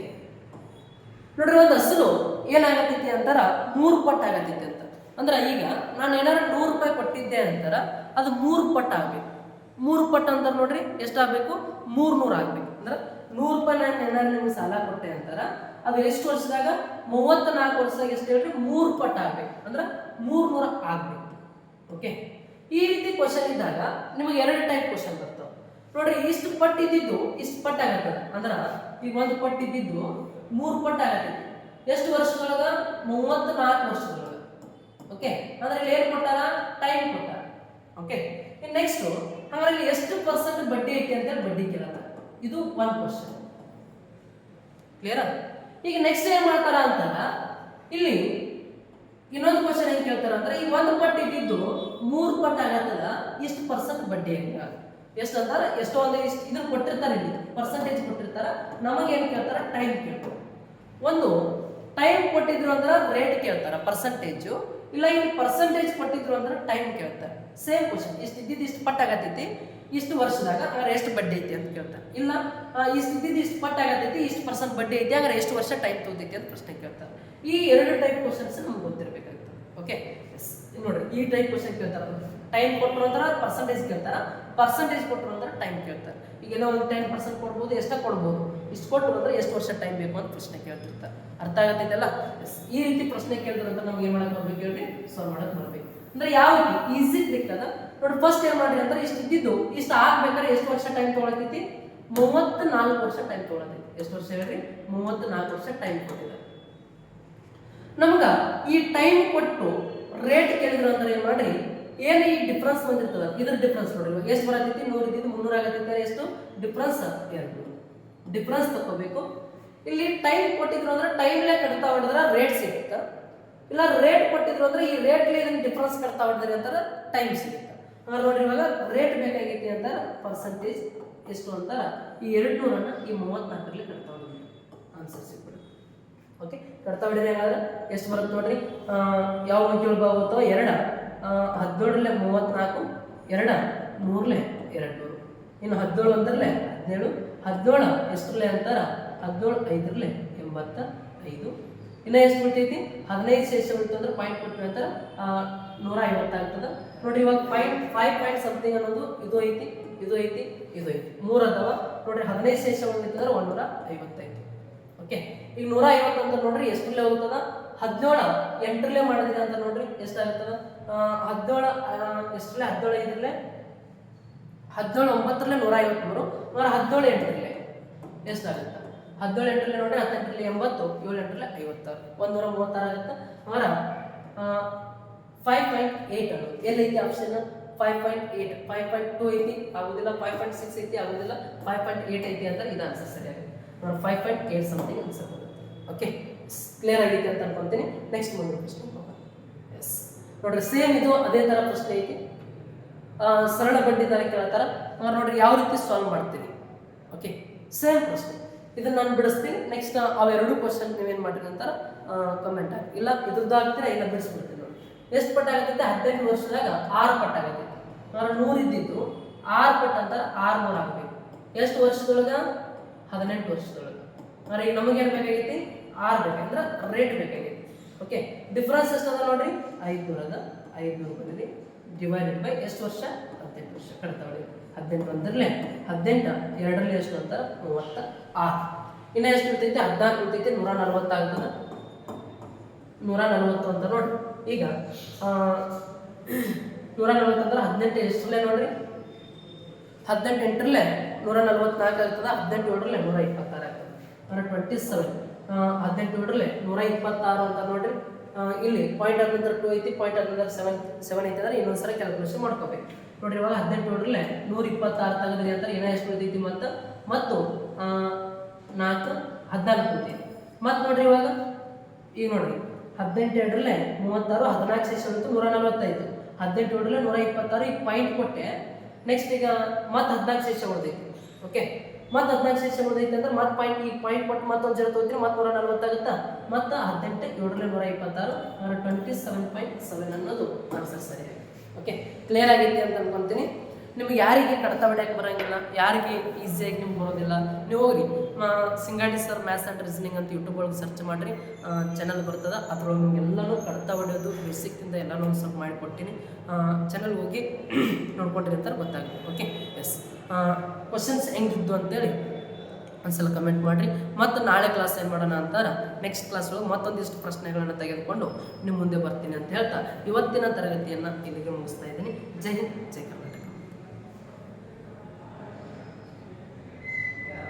A: ನೋಡ್ರಿ, ಒಂದು ಅಸಲು ಏನಾಗತ್ತೈತಿ ಅಂತಾರ 3 ಪಟ್ಟು ಆಗತ್ತೈತಿ ಅಂತ. ಅಂದ್ರೆ ಈಗ ನಾನು ಏನಾರು 100 ರೂಪಾಯಿ ಕೊಟ್ಟಿದ್ದೆ ಅಂತಾರ, ಅದು 3 ಪಟ್ಟು ಆಗ್ಬೇಕು. 3 ಪಟ್ಟು ಅಂತಾರೆ ನೋಡ್ರಿ, ಎಷ್ಟಾಗಬೇಕು 300 ಆಗ್ಬೇಕು. ಅಂದ್ರೆ 100 ರೂಪಾಯಿ ನಾನು ಏನಾರು ನಿಮ್ಗೆ ಸಾಲ ಕೊಟ್ಟೆ ಅಂತಾರ, ಅದು ಎಷ್ಟು ವರ್ಷದಾಗ 34 ವರ್ಷದಾಗ ಎಷ್ಟು ಹೇಳ್ರಿ 3 ಪಟ್ಟು ಆಗ್ಬೇಕು. ಅಂದ್ರೆ 300 ಆಗ್ಬೇಕು. ಓಕೆ, ಈ ರೀತಿ ಕ್ವಶನ್ ಇದ್ದಾಗ ನಿಮಗೆ 2 ಟೈಪ್ ಕ್ವಶನ್ ಬರ್ತಾವೆ ನೋಡ್ರಿ. ಇಷ್ಟು ಪಟ್ಟು ಇದ್ದಿದ್ದು ಇಷ್ಟು ಪಟ್ಟು ಆಗತ್ತೆ. ಅಂದ್ರೆ ಈಗ ಒಂದು ಪಟ್ಟು ಇದ್ದಿದ್ದು 3 ಪಟ್ಟು ಆಗತ್ತೆ. ಎಷ್ಟು ವರ್ಷದೊಳಗ 34 ವರ್ಷದೊಳಗ. ಓಕೆ, ಅಂದ್ರೆ ಇಲ್ಲಿ ಏನು ಕೊಟ್ಟಾರ, ಟೈಮ್ ಕೊಟ್ಟಾರ. ಓಕೆ, ನೆಕ್ಸ್ಟ್ ಹಾಗಾದ್ರೆ ಎಷ್ಟು ಪರ್ಸೆಂಟ್ ಬಡ್ಡಿ ಐತಿ ಅಂತ ಬಡ್ಡಿ ಕೇಳಲ್ಲ. ಇದು 1 ಕ್ವಶನ್. ಕ್ಲಿಯರ್? ಈಗ ನೆಕ್ಸ್ಟ್ ಏನ್ ಮಾಡ್ತಾರ ಅಂತಾರ, ಇಲ್ಲಿ ಇನ್ನೊಂದು ಕ್ವಶನ್ ಏನ್ ಕೇಳ್ತಾರ ಅಂದ್ರೆ, ಈ 1 ಪಟ್ಟು ಇದ್ದಿದ್ದು 3 ಪಟ್ಟು ಆಗತ್ತಲ್ಲ, ಎಷ್ಟು ಪರ್ಸೆಂಟ್ ಬಡ್ಡಿ ಆಗ ಎಷ್ಟು ಅಂತಾರ. ಎಷ್ಟೋ ಒಂದು ಇಷ್ಟು ಇದನ್ನ ಕೊಟ್ಟಿರ್ತಾರೆ, ಇಲ್ಲಿ ಪರ್ಸೆಂಟೇಜ್ ಕೊಟ್ಟಿರ್ತಾರ. ನಮಗೆ ಏನು ಕೇಳ್ತಾರ, ಟೈಮ್ ಕೇಳ್ತಾರೆ. ಒಂದು ಟೈಮ್ ಕೊಟ್ಟಿದ್ರು ಅಂದ್ರೆ ರೇಟ್ ಕೇಳ್ತಾರ, ಪರ್ಸೆಂಟೇಜು. ಇಲ್ಲ ಇಲ್ಲಿ ಪರ್ಸೆಂಟೇಜ್ ಕೊಟ್ಟಿದ್ರು ಅಂದ್ರೆ ಟೈಮ್ ಕೇಳ್ತಾರೆ. ಸೇಮ್ ಕ್ವಶನ್, ಇಷ್ಟು ಇದ್ದಿದ್ದು ಇಷ್ಟು ಪಟ್ಟು ಆಗತೈತಿ, ಇಷ್ಟು ವರ್ಷದಾಗ ಹಾಗಾದ್ರೆ ಎಷ್ಟು ಬಡ್ಡಿ ಐತಿ ಅಂತ ಕೇಳ್ತಾರೆ. ಇಲ್ಲ ಇಷ್ಟು ಇದ್ದಿದ್ದು ಇಷ್ಟು ಪಟ್ಟು ಆಗತೈತಿ, ಇಷ್ಟು ಪರ್ಸೆಂಟ್ ಬಡ್ಡಿ ಐತಿ, ಹಾಗಾದ್ರೆ ಎಷ್ಟು ವರ್ಷ ಟೈಮ್ ತಗೋತೈತಿ ಅಂತ ಪ್ರಶ್ನೆ ಕೇಳ್ತಾರೆ. ಈ 2 ಟೈಪ್ ಕ್ವಶನ್ಸ್ ನಮ್ಗೆ ಗೊತ್ತಿರಬೇಕಾಗುತ್ತೆ. ಓಕೆ, ನೋಡ್ರಿ, ಈ ಟೈಪ್ ಕ್ವಶನ್ ಕೇಳ್ತಾರೆ. ಟೈಮ್ ಕೊಟ್ಟರು ಅಂದ್ರೆ ಪರ್ಸೆಂಟೇಜ್ ಕೇಳ್ತಾರ, ಪರ್ಸೆಂಟೇಜ್ ಕೊಟ್ಟರು ಅಂದ್ರೆ ಟೈಮ್ ಕೇಳ್ತಾರೆ. ಈಗ ಏನೋ ಒಂದು 10% ಕೊಡ್ಬೋದು, ಎಷ್ಟ ಕೊಡ್ಬೋದು, ಇಷ್ಟು ಕೊಟ್ಟರು ಅಂದ್ರೆ ಎಷ್ಟು ವರ್ಷ ಟೈಮ್ ಬೇಕು ಅಂತ ಪ್ರಶ್ನೆ ಕೇಳ್ತಿರ್ತಾರೆ. ಅರ್ಥ ಆಗತ್ತೈತಲ್ಲ? ಈ ರೀತಿ ಪ್ರಶ್ನೆ ಕೇಳಿದ್ರು ಅಂತ ನಮ್ಗೆ ಏನ್ ಮಾಡಕ್ ಬರ್ಬೇಕು ಹೇಳ್ರಿ, ಸಾಲ್ವ್ ಮಾಡಕ್ ಬರ್ಬೇಕು. ಅಂದ್ರೆ ಯಾವ ರೀತಿ ಈಸಿ ಟ್ರಿಕ್ ಅದ ನೋಡಿ. ಫಸ್ಟ್ ಏನ್ ಮಾಡ್ರಿ ಅಂದ್ರೆ, ಇಷ್ಟು ಇದ್ದಿದ್ದು ಇಷ್ಟು ಆಗ್ಬೇಕಾದ್ರೆ ಎಷ್ಟು ವರ್ಷ ಟೈಮ್ ತಗೊಳತೈತಿ, 34 ವರ್ಷ ಟೈಮ್ ತಗೊಳತೈತಿ. ಎಷ್ಟು ವರ್ಷ ಹೇಳ್ರಿ, 34 ವರ್ಷ ಟೈಮ್ ಕೊಟ್ಟಿದ್ದಾರೆ. ನಮ್ಗ ಈ ಟೈಮ್ ಕೊಟ್ಟು ರೇಟ್ ಕೇಳಿದ್ರು ಅಂದ್ರೆ ಏನ್ ಮಾಡ್ರಿ, ಏನು ಈ ಡಿಫ್ರೆನ್ಸ್ ಬಂದಿರ್ತದ, ಇದ್ರ ಡಿಫ್ರೆನ್ಸ್ ನೋಡ್ರಿ. ಎಷ್ಟು ಬರತೈತಿ, 100 ಇದ್ದಿದ್ದು 300 ಆಗತೈತಿ. ಎಷ್ಟು ಡಿಫ್ರೆನ್ಸ್, 2 ಡಿಫ್ರೆನ್ಸ್ ತಗೋಬೇಕು. ಇಲ್ಲಿ ಟೈಮ್ ಕೊಟ್ಟಿದ್ರು ಅಂದ್ರೆ ಟೈಮ್ಲೇ ಕಟ್ತಾ ಹೊಡೆದ್ರೆ ರೇಟ್ ಸಿಗುತ್ತೆ. ಇಲ್ಲ ರೇಟ್ ಕೊಟ್ಟಿದ್ರು ಅಂದ್ರೆ ಈ ರೇಟ್ಲಿ ಇದನ್ನ ಡಿಫ್ರೆನ್ಸ್ ಕಟ್ತಾ ಹೊಡೆದ್ರೆ ಅಂತಾರೆ ಟೈಮ್ ಸಿಗುತ್ತೆ. ನೋಡ್ರಿ ಇವಾಗ ರೇಟ್ ಬೇಕಾಗೈತಿ ಅಂತ ಪರ್ಸೆಂಟೇಜ್ ಎಷ್ಟು ಅಂತಾರ ಈ 200 ಈ 34ರಲ್ಲಿ ಕಟ್ತಾ ಹೊಡಿದ್ರಿ ಆನ್ಸರ್ ಸಿಕ್ಬಿಡು. ಓಕೆ, ಕಟ್ತಾ ಹೊಡಿರಿ. ಹಾಗಾದ್ರೆ ಎಷ್ಟು ಬರುತ್ತೆ ನೋಡ್ರಿ, ಯಾವ ಅಂಕಿಗಳು ಬಾಗುತ್ತೋ 2 17ರಲ್ಲಿ 34, 2 100ರಲ್ಲಿ 200, ಇನ್ನು 17 ಒಂದರಲ್ಲೇ 17, 17 ಎಷ್ಟರಲ್ಲೇ ಅಂತಾರ 17 5ರಲ್ಲಿ 85, ಇನ್ನು ಎಷ್ಟು ಉಳಿತೈತಿ 15 ಶೇಷ ಉಳಿತು ಅಂದ್ರೆ ಪಾಯಿಂಟ್ ಕೊಟ್ಟು ನಂತರ 150 ಆಗ್ತದೆ ನೋಡ್ರಿ. ಇವಾಗ ಪಾಯಿಂಟ್ ಸಮಥಿಂಗ್ ಅನ್ನೋದು ಇದು ಐತಿ, ಇದು ಐತಿ, ಇದು ಐತಿ, 3 ಅದಾವ ನೋಡ್ರಿ. 15 ಶೇಷ ಉಳಿತು ಅಂದ್ರೆ 155. ಓಕೆ, ಈಗ 150 ಅಂತ ನೋಡ್ರಿ ಎಷ್ಟರಲ್ಲೇ ಹೋಗ್ತದ 17 8ರಲ್ಲೇ ಮಾಡಿದ್ರೆ ಅಂತ ನೋಡ್ರಿ ಎಷ್ಟಾಗ್ತದ 17 ಎಷ್ಟರಲ್ಲೇ 17 5ರಲ್ಲೇ 17 9ರಲ್ಲೇ 153, 17 8ರಲ್ಲೇ ಎಷ್ಟಾಗುತ್ತೆ 17 8ರಲ್ಲೇ ನೋಡ್ರಿ 18ರಲ್ಲಿ 80, 7 8ರಲ್ಲೇ 56, 136 ಆಗುತ್ತೆ. ಅವರ 5.8 ಅನ್ನೋದು ಎಲ್ಲೈತಿ ಆಪ್ಷನ್ 5.8, 5.2 ಐತಿ ಆಗುದಿಲ್ಲ, 5.6 ಐತಿ ಆಗುದಿಲ್ಲ, 5.8 ಐತಿ ಅಂತ ಇದು ಆನ್ಸರ್ ಸರಿಯಾಗಿದೆ. 5.8 ಸಮಥಿಂಗ್ ಆನ್ಸರ್ ಬರುತ್ತೆ. ಓಕೆ, ಕ್ಲಿಯರ್ ಆಗೈತಿ ಅಂತ ಅನ್ಕೊಂತೀನಿ. ನೆಕ್ಸ್ಟ್ ಮುಂದಿನ ಪ್ರಶ್ನೆ ಹೋಗೋಣ. ಎಸ್ ನೋಡ್ರಿ, ಸೇಮ್ ಇದು ಅದೇ ತರ ಪ್ರಶ್ನೆ ಐತಿ, ಸರಳ ಬಡ್ಡಿ ದರ ಕೇಳ್ತಾರ. ನೋಡ್ರಿ ಯಾವ ರೀತಿ ಸಾಲ್ವ್ ಮಾಡ್ತೀರಿ. ಓಕೆ, ಸೇಮ್ ಪ್ರಶ್ನೆ ಇದನ್ನ ನಾನು ಬಿಡಿಸ್ತೀನಿ. ನೆಕ್ಸ್ಟ್ ಅವೆರಡು ಕ್ವಶನ್ ನೀವೇನು ಮಾಡಿರಿ ಅಂತಾರ ಕಮೆಂಟ್ ಹಾಕಿ, ಇಲ್ಲ ಇದ್ರದ್ದು ಆಗ್ತೀರಾ ಇಲ್ಲ ಬಿಡಿಸ್ಬಿಡ್ತೀನಿ. ನೋಡಿ ಎಷ್ಟು ಪಟ್ಟು ಆಗತ್ತೈತೆ 18 ವರ್ಷದಾಗ 6 ಪಟ್ಟು ಆಗತ್ತೈತೆ. 100 ಇದ್ದಿದ್ದು 6 ಪಟ್ಟು ಅಂತಾರೆ 600 ಆಗಬೇಕು. ಎಷ್ಟು ವರ್ಷದೊಳಗ 18 ವರ್ಷದೊಳಗೆ. ಈಗ ನಮಗೇನು ಬೇಕಾಗೈತಿ 6 ಬೇಕಂದ್ರೆ ರೇಟ್ ಬೇಕಾಗೈತಿ. ಓಕೆ, ಡಿಫ್ರೆನ್ಸ್ ಎಷ್ಟು ಅದ ನೋಡ್ರಿ 500 ಅದ. 500 ಬಂದ್ರಿ ಡಿವೈಡೆಡ್ ಬೈ ಎಷ್ಟು ವರ್ಷ 18 ವರ್ಷ ಕಡ್ತಾ ಹೊಡಿ. 18 ಒಂದರಲ್ಲೇ 18 2ರಲ್ಲಿ ಎಷ್ಟು ಅಂತಾರೆ 36. ಇನ್ನು ಎಷ್ಟು ಇರ್ತೈತಿ 14 ಇರ್ತೈತಿ 140 ಆಗ್ತದೆ. 140 ಅಂತ ನೋಡ್ರಿ. ಈಗ 140 ಅಂದ್ರೆ 18 ಎಷ್ಟರಲ್ಲೇ ನೋಡ್ರಿ 18 8ರಲ್ಲೇ 144 ಆಗ್ತದೆ. 18 7ರಲ್ಲೇ 126 ಆಗ್ತದೆ. 27 18 7ರಲ್ಲೇ 126 ಅಂತ ನೋಡ್ರಿ. ಇಲ್ಲಿ ಪಾಯಿಂಟ್ ಆದ ನಂತರ 2 ಐತಿ, ಪಾಯಿಂಟ್ ಆದ ನಂತರ 7 ಐತಿ ಅಂದ್ರೆ ಇನ್ನೊಂದ್ಸಲ ಕ್ಯಾಲ್ಕುಲೇಷನ್ ಮಾಡ್ಕೋಬೇಕು ನೋಡ್ರಿ. ಇವಾಗ 18 7ರಲ್ಲೇ 126 ತೆಗೆದ್ರಿ ಅಂತ ಏನೋ ಎಷ್ಟು ಉಳಿತೈತಿ ಮತ್ತು 4 14 ಉಳಿತೈತಿ. ಮತ್ತು ನೋಡ್ರಿ ಇವಾಗ ಈಗ ನೋಡ್ರಿ 18 7ರಲ್ಲೇ 36, 14 ಶೇಷ ಉಳಿತು 145, 18 7ರಲ್ಲೇ 126. ಈಗ ಪಾಯಿಂಟ್ ಕೊಟ್ಟೆ. ನೆಕ್ಸ್ಟ್ ಈಗ ಮತ್ತೆ 14 ಶೇಷ ಉಳಿದೈತಿ. ಓಕೆ, ಮತ್ತೆ 14 ಶೇಷ ಉಳಿದೈತಿ ಅಂದ್ರೆ ಮತ್ತೆ ಪಾಯಿಂಟ್ ಈಗ ಪಾಯಿಂಟ್ ಕೊಟ್ಟು ಮತ್ತೊಂದು ಜರ ತಗೋತೀರಿ, ಮತ್ತೆ 140 ಆಗುತ್ತಾ. ಮತ್ತು 18 7ರಲ್ಲೇ 126, 27.7 ಅನ್ನೋದು ಆನ್ಸರ್ ಸರಿಯಾಗಿ. ಓಕೆ, ಕ್ಲಿಯರ್ ಆಗೈತಿ ಅಂತ ಅನ್ಕೊಂತೀನಿ. ನಿಮ್ಗೆ ಯಾರಿಗೆ ಕಡತ ಹೊಡ್ಯಕ್ಕೆ ಬರೋಂಗಿಲ್ಲ, ಯಾರಿಗೆ ಈಸಿಯಾಗಿ ನಿಮ್ಗೆ ಬರೋದಿಲ್ಲ, ನೀವು ಹೋಗ್ರಿ Singadi sir maths and reasoning ಅಂತ ಯೂಟ್ಯೂಬ್ ಒಳಗೆ ಸರ್ಚ್ ಮಾಡಿರಿ, ಚಾನಲ್ ಬರ್ತದೆ. ಅದ್ರೊಳಗೆ ನಿಮ್ಗೆ ಎಲ್ಲನೂ ಕಡತ ಹೊಡೆಯೋದು ಬೇಸಿಕ್ಕಿಂದ ಎಲ್ಲನೂ ಒಂದು ಸ್ವಲ್ಪ ಮಾಡಿಕೊಡ್ತೀನಿ. ಚಾನಲ್ ಹೋಗಿ ನೋಡ್ಕೊಂಡಿರ್ತಾರೆ ಗೊತ್ತಾಗುತ್ತೆ. ಓಕೆ, ಎಸ್ ಕ್ವಶನ್ಸ್ ಹೆಂಗಿದ್ದು ಅಂತೇಳಿ ಒಂದ್ಸಲ ಕಮೆಂಟ್ ಮಾಡಿರಿ. ಮತ್ತು ನಾಳೆ ಕ್ಲಾಸ್ ಏನು ಮಾಡೋಣ ಅಂತಾರೆ, ನೆಕ್ಸ್ಟ್ ಕ್ಲಾಸ್ ಒಳಗೆ ಮತ್ತೊಂದಿಷ್ಟು ಪ್ರಶ್ನೆಗಳನ್ನು ತೆಗೆದುಕೊಂಡು ನಿಮ್ಮ ಮುಂದೆ ಬರ್ತೀನಿ ಅಂತ ಹೇಳ್ತಾ ಇವತ್ತಿನ ತರಗತಿಯನ್ನು ಇಲ್ಲಿಗೆ ಮುಗಿಸ್ತಾ ಇದ್ದೀನಿ. ಜೈ ಹಿಂದ್, ಜೈ ಕರ್ನಾಟಕ.